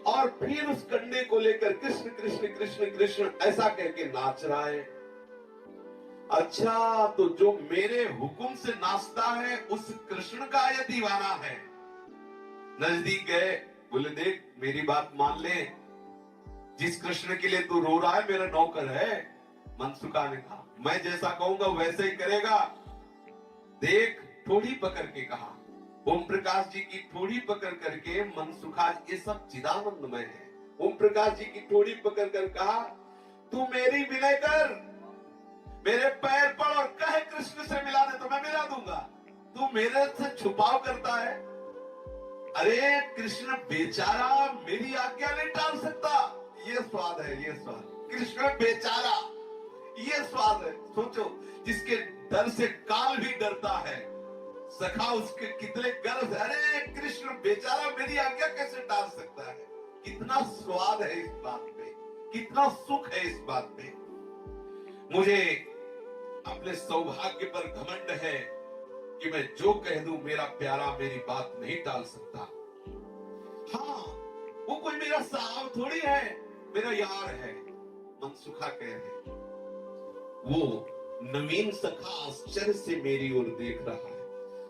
और फिर उस कंडे को लेकर कृष्ण कृष्ण कृष्ण कृष्ण ऐसा कह के नाच रहा है। अच्छा, तो जो मेरे हुक्म से नाचता है उस कृष्ण का यह दीवाना है। नजदीक गए, बोले, देख मेरी बात मान ले, जिस कृष्ण के लिए तू रो रहा है मेरा नौकर है। मनसुखा ने कहा, मैं जैसा कहूंगा वैसे ही करेगा। देख, थोड़ी पकड़ के कहा। ओम प्रकाश जी की थोड़ी पकड़ करके, मनसुखा, ये सब चिदानंदमय है। ओम प्रकाश जी की थोड़ी पकड़ कर कहा, तू मेरी विनय कर, मेरे पैर पड़ और कहे कृष्ण से मिला दे तो मैं मिला दूंगा। तू मेरे से छुपाव करता है। अरे कृष्ण बेचारा मेरी आज्ञा नहीं टाल सकता। ये स्वाद है, ये स्वाद। कृष्ण बेचारा, ये स्वाद है। सोचो, जिसके डर से काल भी डरता है, सखा उसके कितने गर्व है। अरे कृष्ण बेचारा मेरी आज्ञा कैसे टाल सकता है? कितना स्वाद है इस बात में, कितना सुख है इस बात में। मुझे अपने सौभाग्य पर घमंड है कि मैं जो कह दूं मेरा प्यारा मेरी बात नहीं टाल सकता। हाँ, वो कोई मेरा साहब थोड़ी है, मेरा यार है। मनसुखा कह रहे, वो नवीन सखा आश्चर्य से मेरी ओर देख रहा है।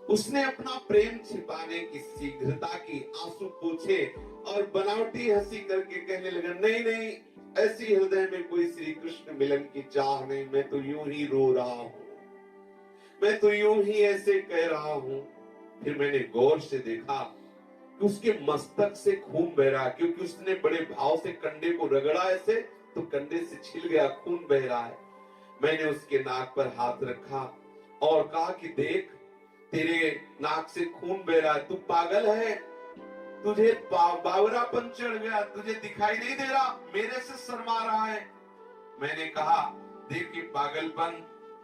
उसने अपना प्रेम छिपाने की शीघ्रता की आंसू पूछे और बनावटी हंसी करके कहने लगा, नहीं नहीं, ऐसी हृदय में कोई श्री कृष्ण मिलन की चाह नहीं। मैं तो यूं ही रो रहा हूं, मैं तो यूं ही ऐसे कह रहा हूं। फिर मैंने गौर से देखा कि उसके मस्तक से खून बह रहा है, क्योंकि उसने बड़े भाव से कंडे को रगड़ा ऐसे, तो कंडे से छिल गया, खून बह रहा है। मैंने उसके नाक पर हाथ रखा और कहा कि देख, तेरे नाक से खून बह रहा है, तू पागल है, तुझे बावरापन चढ़ गया, तुझे दिखाई नहीं दे रहा, मेरे से शर्मा रहा है। मैंने कहा, देख, ये पागलपन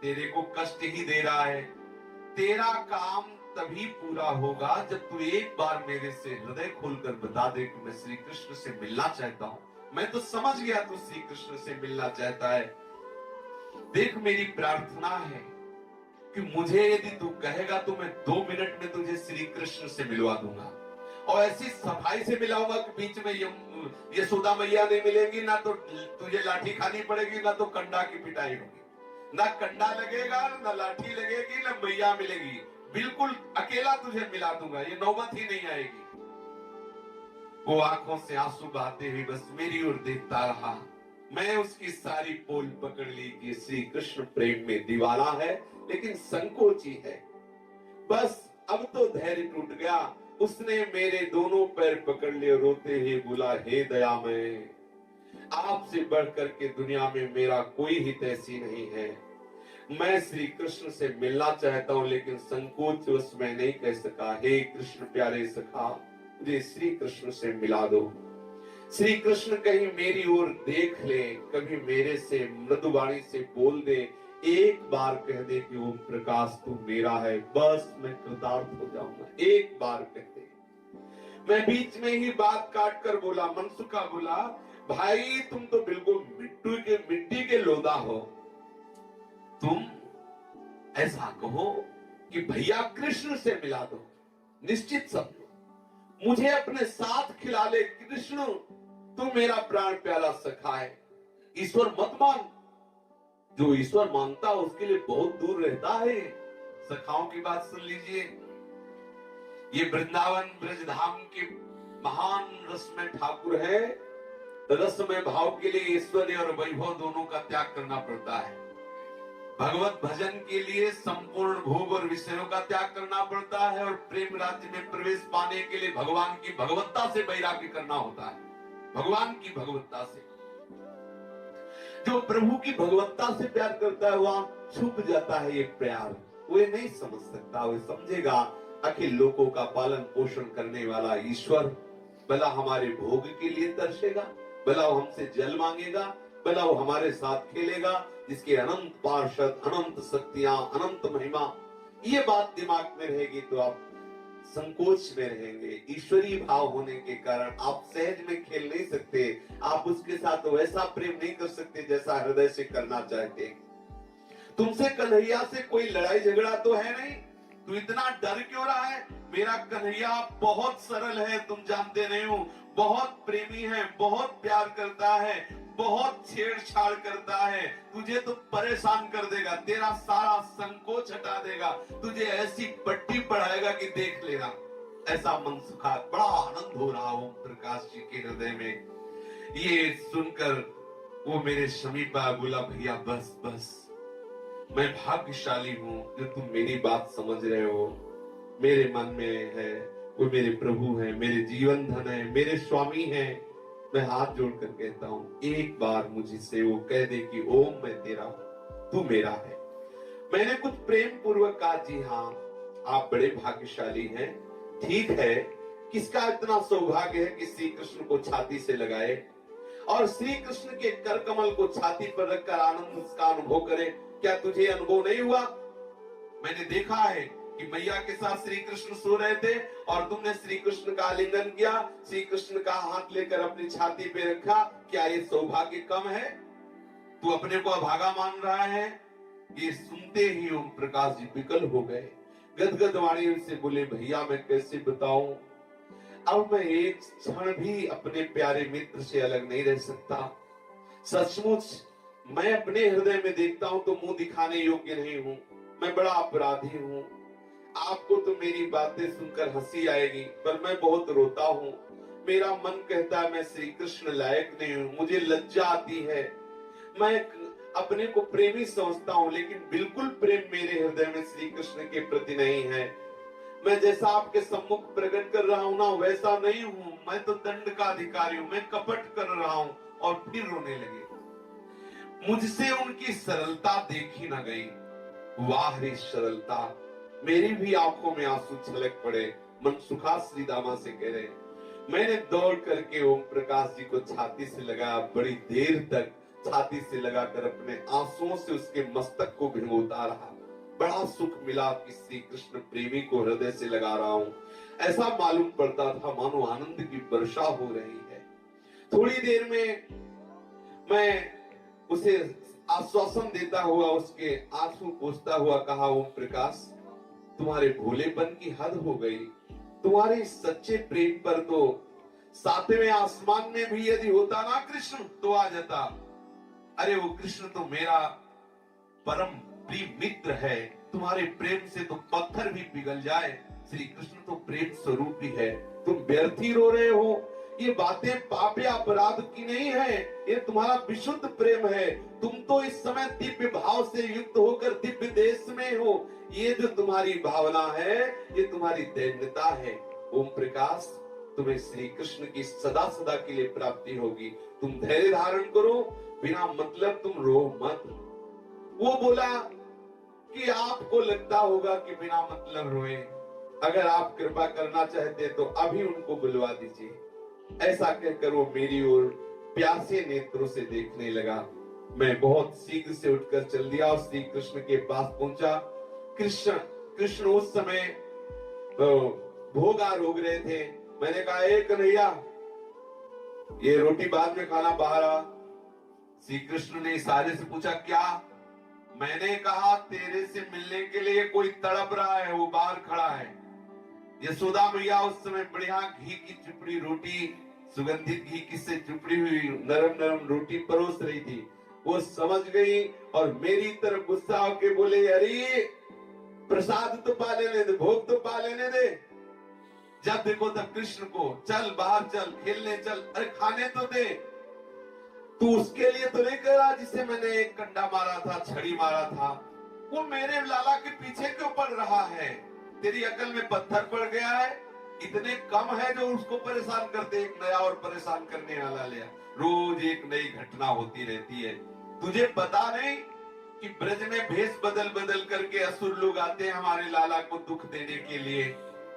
तेरे को कष्ट ही दे रहा है, तेरा काम तभी पूरा होगा जब तू एक बार मेरे से हृदय खोलकर बता दे कि मैं श्री कृष्ण से मिलना चाहता हूं। मैं तो समझ गया तू श्री कृष्ण से मिलना चाहता है। देख, मेरी प्रार्थना है कि मुझे यदि तू कहेगा तो मैं 2 मिनट में तुझे श्री कृष्ण से मिलवा दूंगा, और ऐसी सफाई से मिलाऊंगा कि बीच में यशोदा मैया नहीं मिलेंगी, ना तो तुझे लाठी खानी पड़ेगी, ना तो कंडा की पिटाई होगी, ना कंडा लगेगा, ना लाठी लगेगी, ना मैया मिलेगी, बिल्कुल अकेला तुझे मिला दूंगा, ये नौबत ही नहीं आएगी। वो आंखों से आंसू बहाते हुए बस मेरी ओर देखता रहा। मैं उसकी सारी पोल पकड़ ली कि श्री कृष्ण प्रेम में दीवाना है, लेकिन संकोची है। बस अब तो धैर्य टूट गया। उसने मेरे दोनों पैर पकड़ लिए, रोते हुए बोला, हे दयामय, आपसे बढ़कर के दुनिया में मेरा कोई हित ऐसी नहीं है। मैं श्री कृष्ण से मिलना चाहता हूं, लेकिन संकोचवश मैं नहीं कह सका। हे कृष्ण प्यारे सखा, मुझे श्री कृष्ण से मिला दो। श्री कृष्ण कहीं मेरी ओर देख ले, कभी मेरे से मृदुवाणी से बोल दे, एक बार कह दे कि ओम प्रकाश तू मेरा है, बस मैं कृतार्थ हो जाऊंगा। एक बार कह दे। मैं बीच में ही बात काट कर बोला, मनसुखा बोला, भाई तुम तो बिल्कुल मिट्टी के लोदा हो। तुम ऐसा कहो कि भैया कृष्ण से मिला दो, निश्चित समझो, मुझे अपने साथ खिला ले। कृष्ण तू मेरा प्राण प्यारा सखा है, ईश्वर मत मान। जो ईश्वर मानता है उसके लिए बहुत दूर रहता है। सखाओं की बात सुन लीजिए। ये वृंदावन ब्रजधाम के महान रसमय ठाकुर है। रसमय भाव के लिए ऐश्वर्य और वैभव दोनों का त्याग करना पड़ता है। भगवत भजन के लिए संपूर्ण भोग और विषयों का त्याग करना पड़ता है, और प्रेम राज्य में प्रवेश पाने के लिए भगवान की भगवत्ता से वैराग्य करना होता है। भगवान की भगवत्ता से, जो प्रभु की भगवत्ता से प्यार करता है वहां छुप जाता है ये प्यार। वो ये नहीं समझ सकता, वो समझेगा अखिल लोकों का पालन पोषण करने वाला ईश्वर भला हमारे भोग के लिए तरसेगा, भला वो हमसे जल मांगेगा, भला वो हमारे साथ खेलेगा, जिसके अनंत पार्षद, अनंत शक्तियां, अनंत महिमा। ये बात दिमाग में रहेगी तो आप संकोच में रहेंगे। ईश्वरीय भाव होने के कारण आप सहज में खेल नहीं सकते, आप उसके साथ वैसा प्रेम नहीं कर सकते जैसा हृदय से करना चाहते। तुमसे कन्हैया से कोई लड़ाई झगड़ा तो है नहीं, तू इतना डर क्यों रहा है? मेरा कन्हैया बहुत सरल है, तुम जानते नहीं हो, बहुत प्रेमी है, बहुत प्यार करता है, बहुत छेड़छाड़ करता है, तुझे तो परेशान कर देगा, तेरा सारा संकोच हटा देगा, तुझे ऐसी पट्टी पढ़ाएगा कि देख लेना। ऐसा मनसुखा बड़ा आनंद हो रहा ओम प्रकाश जी के हृदय में। ये सुनकर वो मेरे समीप आया, बोला, भैया बस बस, मैं भाग्यशाली हूं जो तुम मेरी बात समझ रहे हो। मेरे मन में है वो मेरे प्रभु हैं, मेरे जीवन धन है, मेरे स्वामी हैं। मैं हाथ जोड़कर कहता हूं, एक बार मुझसे वो कह दे कि ओम मैं तेरा हूं, तू मेरा है। मैंने कुछ प्रेम पूर्वक कहा, जी हाँ आप बड़े भाग्यशाली हैं। ठीक है, किसका इतना सौभाग्य है कि श्री कृष्ण को छाती से लगाए और श्री कृष्ण के कर कमल को छाती पर रखकर आनंद उसका अनुभव करे। क्या तुझे अनुभव नहीं हुआ? मैंने देखा है कि मैया के साथ श्री कृष्ण सो रहे थे और तुमने श्री कृष्ण का आलिंगन किया, श्री कृष्ण का हाथ लेकर अपनी छाती पे रखा। क्या ये सौभाग्य कम है? तू अपने को अभागा मान रहा है? ये सुनते ही ओम प्रकाश जी विकल हो गए, गदगद वाणी से बोले, भैया मैं कैसे बताऊं, अब मैं एक क्षण भी अपने प्यारे मित्र से अलग नहीं रह सकता। सचमुच मैं अपने हृदय में देखता हूं तो मुंह दिखाने योग्य नहीं हूं, मैं बड़ा अपराधी हूं। आपको तो मेरी बातें सुनकर हंसी आएगी, पर मैं बहुत रोता हूं। मेरा मन कहता है मैं श्री कृष्ण लायक नहीं हूं, मुझे लज्जा आती है। मैं अपने को प्रेमी समझता हूं, लेकिन बिल्कुल प्रेम मेरे हृदय में श्री कृष्ण के प्रति नहीं है। मैं जैसा आपके सम्मुख प्रकट कर रहा हूं ना वैसा नहीं हूं, मैं तो दंड का अधिकारी हूं, मैं कपट कर रहा हूं। और फिर रोने लगे। मुझसे उनकी सरलता देखी ना गई। वाह रे सरलता, मेरी भी आंखों में आंसू छलक पड़े। मनसुखा श्री दामा से कह रहे, मैंने दौड़ करके ओम प्रकाश जी को छाती से लगाया, बड़ी देर तक छाती से लगाकर अपने आंसुओं से उसके मस्तक को भिगोता रहा। बड़ा सुख मिला कि श्री कृष्ण प्रेमी को हृदय से लगा रहा हूं। ऐसा मालूम पड़ता था मानो आनंद की वर्षा हो रही है। थोड़ी देर में मैं उसे आश्वासन देता हुआ उसके आंसू पोंछता हुआ कहा, ओम प्रकाश तुम्हारे भोलेपन की हद हो गई। तुम्हारे इस सच्चे प्रेम पर तो सातवें आसमान में भी यदि होता ना कृष्ण तो आ जाता। अरे वो कृष्ण तो मेरा परम प्रिय मित्र है, तुम्हारे प्रेम से तो पत्थर भी पिघल जाए। श्री कृष्ण तो प्रेम स्वरूप ही है, तुम व्यर्थ ही रो रहे हो। ये बातें पाप या अपराध की नहीं है, ये तुम्हारा विशुद्ध प्रेम है। तुम तो इस समय दिव्य भाव से युक्त होकर दिव्य देश में हो। ये जो तुम्हारी भावना है ये तुम्हारी दैन्यता है। ओम प्रकाश तुम्हें श्री कृष्ण की सदा सदा के लिए प्राप्ति होगी। तुम धैर्य धारण करो, बिना मतलब तुम रो मत। वो बोला कि आपको लगता होगा कि बिना मतलब रोए, अगर आप कृपा करना चाहते तो अभी उनको बुलवा दीजिए। ऐसा कहकर वो मेरी ओर प्यासे नेत्रों से देखने लगा। मैं बहुत शीघ्र से उठकर चल दिया और श्री कृष्ण के पास पहुंचा। कृष्ण उस समय भोग रोग रहे थे। मैंने कहा, ए कन्हैया ये रोटी बाद में खाना, बाहर आ। श्री कृष्ण ने इशारे से पूछा, क्या? मैंने कहा, तेरे से मिलने के लिए कोई तड़प रहा है, वो बाहर खड़ा है। यशोदा मैया उस समय बढ़िया घी की चुपड़ी रोटी, सुगंधित घी की से चुपड़ी हुई नरम नरम रोटी परोस रही थी। वो समझ गई और मेरी तरफ गुस्सा होके बोले, अरे प्रसाद तो पा लेने दे, भोग तो पा लेने दे। जब देखो तब कृष्ण को, चल बाहर चल, खेलने चल, अरे खाने तो दे। तू उसके लिए तो नहीं कह रहा जिसे मैंने एक कंडा मारा था, छड़ी मारा था। वो मेरे लाला के पीछे क्यों पड़ रहा है? तेरी अकल में पत्थर पड़ गया है? इतने कम है जो उसको परेशान करते, एक नया और परेशान करने वाला लिया। रोज एक नई घटना होती रहती है। तुझे पता नहीं कि ब्रज में भेष बदल बदल करके असुर लोग आते हैं हमारे लाला को दुख देने के लिए।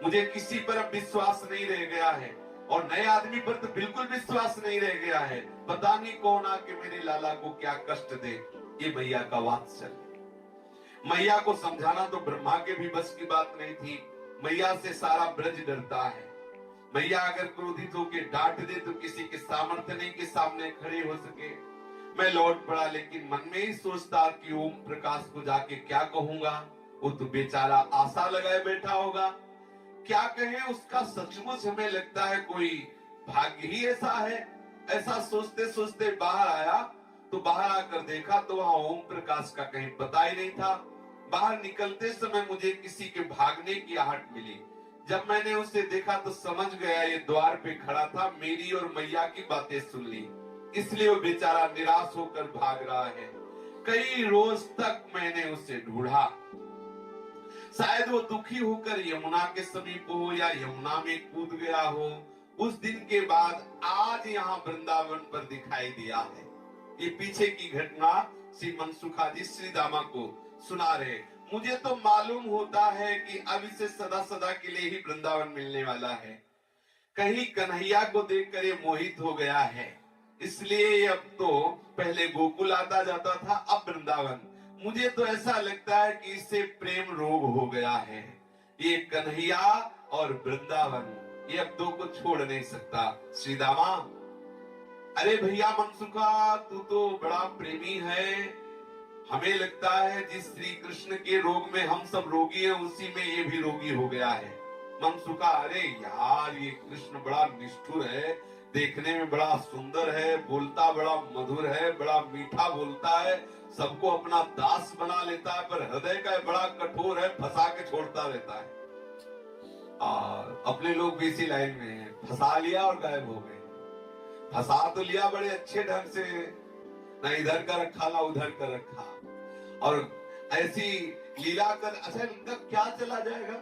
मुझे किसी पर अब विश्वास नहीं रह गया है और नए आदमी पर तो बिल्कुल विश्वास नहीं रह गया है। पता नहीं कौन आके मेरे लाला को क्या कष्ट दे। ये मैया का वात्सल्य। मैया को समझाना तो ब्रह्मा के भी बस की बात नहीं थी। मैया से सारा ब्रज डरता है। मैया अगर क्रोधित होकर डांट दे तो किसी के सामर्थ्य नहीं के सामने खड़े हो सके। मैं लौट पड़ा, लेकिन मन में ही सोचता कि ओम प्रकाश को जाके क्या कहूंगा। वो तो बेचारा आशा लगाए बैठा होगा, क्या कहे उसका। सचमुच हमें लगता है कोई भाग्य ही ऐसा है। ऐसा सोचते सोचते बाहर आया तो बाहर आकर देखा तो वहां ओम प्रकाश का कहीं पता ही नहीं था। बाहर निकलते समय मुझे किसी के भागने की आहट मिली। जब मैंने उसे देखा तो समझ गया ये द्वार पे खड़ा था, मेरी और मैया की बातें सुन ली, इसलिए वो बेचारा निराश होकर भाग रहा है। कई रोज तक मैंने उसे ढूंढा। शायद वो दुखी होकर यमुना के समीप हो या यमुना में कूद गया हो। उस दिन के बाद आज यहाँ वृंदावन पर दिखाई दिया है। ये पीछे की घटना श्री मनसुखा जी श्री दामा को सुना रहे। मुझे तो मालूम होता है कि अब इसे सदा सदा के लिए ही वृंदावन मिलने वाला है। कहीं कन्हैया को देखकर ये मोहित हो गया है, इसलिए अब तो पहले गोकुल आता जाता था, अब वृंदावन। मुझे तो ऐसा लगता है कि इससे प्रेम रोग हो गया है। ये कन्हैया और वृंदावन, ये अब दो को छोड़ नहीं सकता। श्री दामा, अरे भैया मनसुखा, तू तो बड़ा प्रेमी है। हमें लगता है जिस श्री कृष्ण के रोग में हम सब रोगी हैं, उसी में ये भी रोगी हो गया है। मनसुखा, अरे यार ये कृष्ण बड़ा निष्ठुर है, देखने में बड़ा सुंदर है, बोलता बड़ा मधुर है, बड़ा मीठा बोलता है, सबको अपना दास बना लेता है, पर हृदय का बड़ा कठोर है, फंसा के छोड़ता रहता है। और अपने लोग भी इसी लाइन में हैं, फंसा लिया और गायब हो गए। फंसा तो लिया बड़े अच्छे ढंग से, ना इधर का रखा ना उधर का रखा, और ऐसी लीला कर। अच्छा इनका क्या चला जाएगा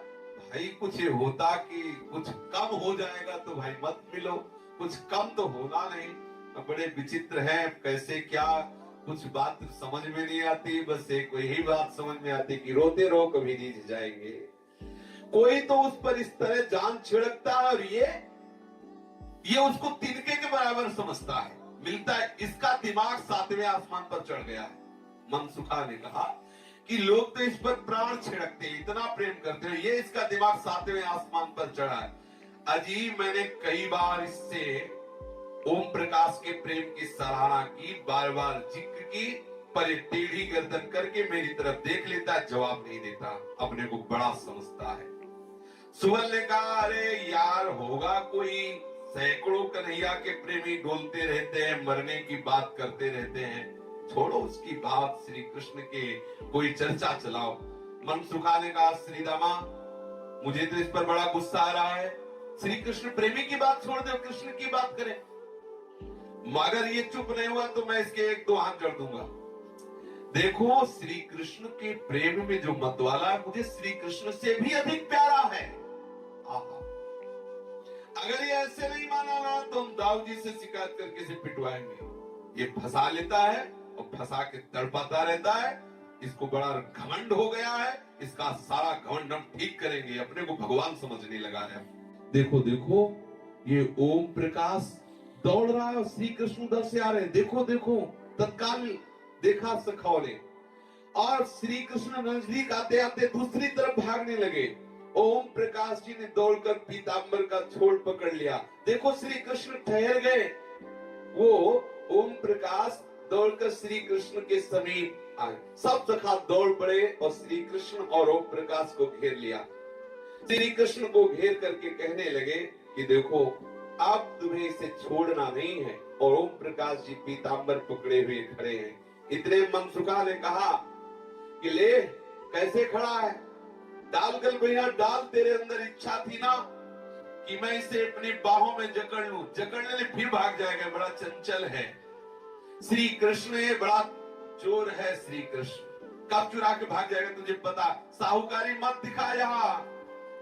भाई कुछ ये होता कि कुछ कम हो जाएगा तो भाई मत मिलो, कुछ कम तो होना नहीं। अब बड़े विचित्र है, कैसे क्या, कुछ बात समझ में नहीं आती। बस एक यही बात समझ में आती कि रोते रहो कभी नहीं जाएंगे। कोई तो उस पर इस तरह जान छिड़कता है और ये उसको तिनके के बराबर समझता है, मिलता है। इसका दिमाग 7वें आसमान पर चढ़ गया है। मनसुखा ने कहा कि लोग तो इस पर प्राण छिड़कते हैं, इतना प्रेम करते हैं, ये इसका दिमाग 7वें आसमान पर चढ़ा है। अजीब, मैंने कई बार इससे ओम प्रकाश के प्रेम की सराहना की, बार बार जिक्र की, पर ये टेढ़ी गर्दन करके मेरी तरफ देख लेता है, जवाब नहीं देता, अपने को बड़ा समझता है। सुवल ने कहा, अरे यार होगा कोई, सैकड़ों कन्हैया के प्रेमी डोलते रहते हैं, मरने की बात करते रहते हैं, छोड़ो उसकी बात, श्री कृष्ण के कोई चर्चा चलाओ। मनसुखा ने कहा, श्रीदामा मुझे तो इस पर बड़ा गुस्सा आ रहा है, श्री कृष्ण प्रेमी की बात छोड़ दो, कृष्ण की बात करें। मगर ये चुप नहीं हुआ तो मैं इसके 1-2 हाथ कर दूंगा। देखो, श्री कृष्ण के प्रेम में जो मतवाला है, मुझे श्री कृष्ण से भी अधिक प्यारा है। आहा, अगर ये ऐसे नहीं माना ना तो हम दाऊ जी से शिकायत करके इसे पिटवाएंगे। ये फंसा लेता है और फंसा के तड़पाता रहता है, इसको बड़ा घमंड हो गया है, इसका सारा घमंड हम ठीक करेंगे, अपने को भगवान समझने लगा है। देखो देखो, ये ओम प्रकाश दौड़ रहा है और श्री कृष्ण उधर से आ रहे हैं। देखो देखो, तत्काल देखा सखाओ ने, और श्री कृष्ण नजदीक आते आते दूसरी तरफ भागने लगे। ओम प्रकाश जी ने दौड़कर पीतांबर का छोड़ पकड़ लिया। देखो श्री कृष्ण ठहर गए। वो ओम प्रकाश दौड़कर श्री कृष्ण के समीप आए। सब सखा दौड़ पड़े और श्री कृष्ण और ओम प्रकाश को घेर लिया। श्री कृष्ण को घेर करके कहने लगे कि देखो, अब तुम्हें इसे छोड़ना नहीं है। और ओम प्रकाश जी पीतांबर पकड़े हुए खड़े हैं। इतने मनसुखा ने कहा कि ले, कैसे खड़ा है, डाल गल भैया डाल, तेरे अंदर इच्छा थी ना कि मैं इसे अपनी बाहों में जकड़ लूं, जकड़ने में फिर भाग जाएगा, बड़ा चंचल है। श्री कृष्ण ये बड़ा चोर है, श्री कृष्ण कब चुरा के भाग जाएगा तुझे पता। साहूकारी मत दिखा, यहाँ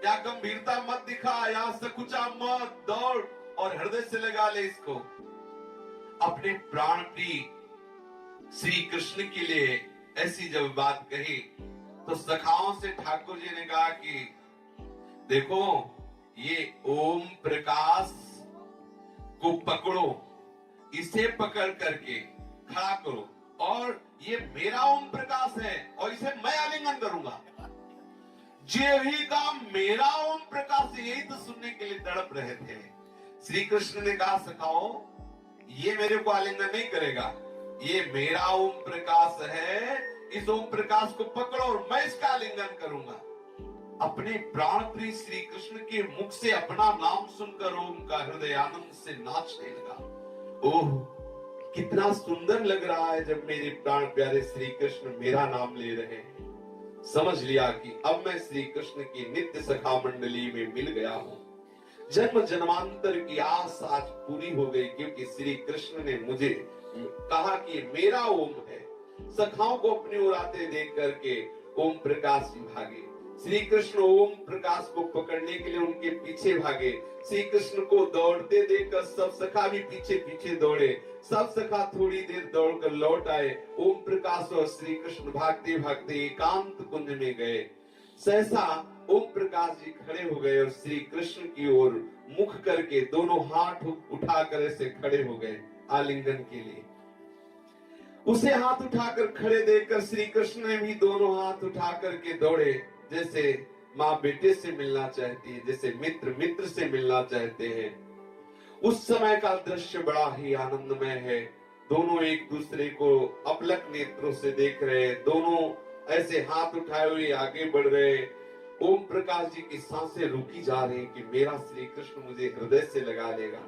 गंभीरता मत दिखा, यहाँ सकुचा मत, दौड़ और हृदय से लगा ले इसको। अपने प्राण प्रिय श्री कृष्ण के लिए ऐसी जब बात कही तो सखाओं से ठाकुर जी ने कहा कि देखो, ये ओम प्रकाश को पकड़ो, इसे पकड़ करके खड़ा करो, और ये मेरा ओम प्रकाश है और इसे मैं आलिंगन करूंगा। जेवी का मेरा ओम प्रकाश, यही तो सुनने के लिए तड़प रहे थे। श्री कृष्ण ने कहा, सखाओ ये मेरे को आलिंगन नहीं करेगा, ये मेरा ओम प्रकाश है, इस ओम प्रकाश को पकड़ो और मैं इसका आलिंगन करूंगा। अपने प्राण प्रिय श्री कृष्ण के मुख से अपना नाम सुनकर ओम का हृदय आनंद से नाचने लगा। ओह, कितना सुंदर लग रहा है जब मेरे प्राण प्यारे श्री कृष्ण मेरा नाम ले रहे हैं। समझ लिया कि अब मैं श्री कृष्ण की नित्य सखा मंडली में मिल गया हूं। जन्म जन्मांतर की आस आज पूरी हो गई, क्योंकि श्री कृष्ण ने मुझे कहा कि मेरा ओम है। सखाओं को अपनी ओर आते देख करके ओम प्रकाश जी भागे। श्री कृष्ण ओम प्रकाश को पकड़ने के लिए उनके पीछे भागे। श्री कृष्ण को दौड़ते देखकर सब सखा भी पीछे पीछे दौड़े। सब सखा थोड़ी देर दौड़कर लौट आए। ओम प्रकाश और श्री कृष्ण भागते भागते एकांत कुंज में गए। सहसा ओम प्रकाश जी खड़े हो गए और श्री कृष्ण की ओर मुख करके दोनों हाथ उठाकर ऐसे खड़े हो गए आलिंगन के लिए। उसे हाथ उठाकर खड़े देखकर श्री कृष्ण ने भी दोनों हाथ उठा करके दौड़े, जैसे माँ बेटे से मिलना चाहती है, जैसे मित्र मित्र से मिलना चाहते हैं। उस समय का दृश्य बड़ा ही आनंदमय है। दोनों एक दूसरे को अपलक नेत्रों से देख रहे, दोनों ऐसे हाथ उठाए हुए आगे बढ़ रहे। ओम प्रकाश जी की सांसें रुकी जा रही कि मेरा श्री कृष्ण मुझे हृदय से लगा लेगा।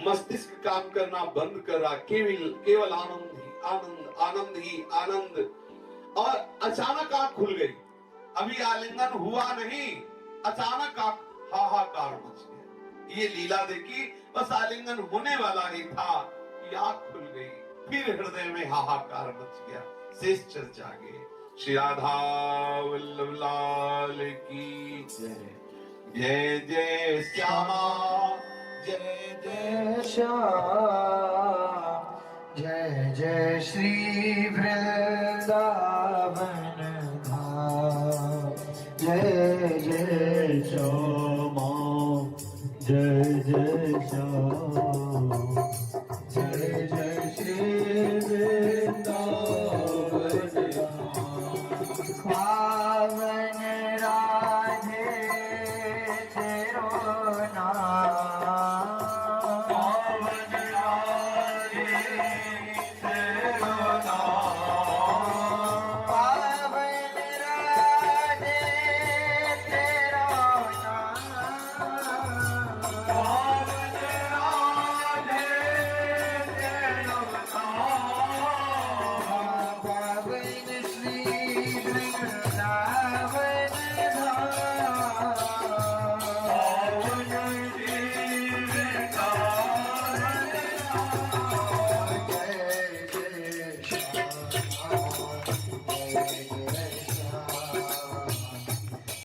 मस्तिष्क काम करना बंद कर रहा, केवल आनंद ही आनंद, आनंद ही आनंद। और अचानक आंख खुल गई। अभी आलिंगन हुआ नहीं, अचानक हाहाकार मच गया। ये लीला देखी, बस आलिंगन होने वाला ही था कि आंख खुल गई, फिर हृदय में हाहाकार मच गया। शेष चर्चा आगे। श्री राधा वल्लभ लाल की जय। जय जय श्यामा जय जय श्याम जय जय श्री वृंदावन धाम जय जय श्याम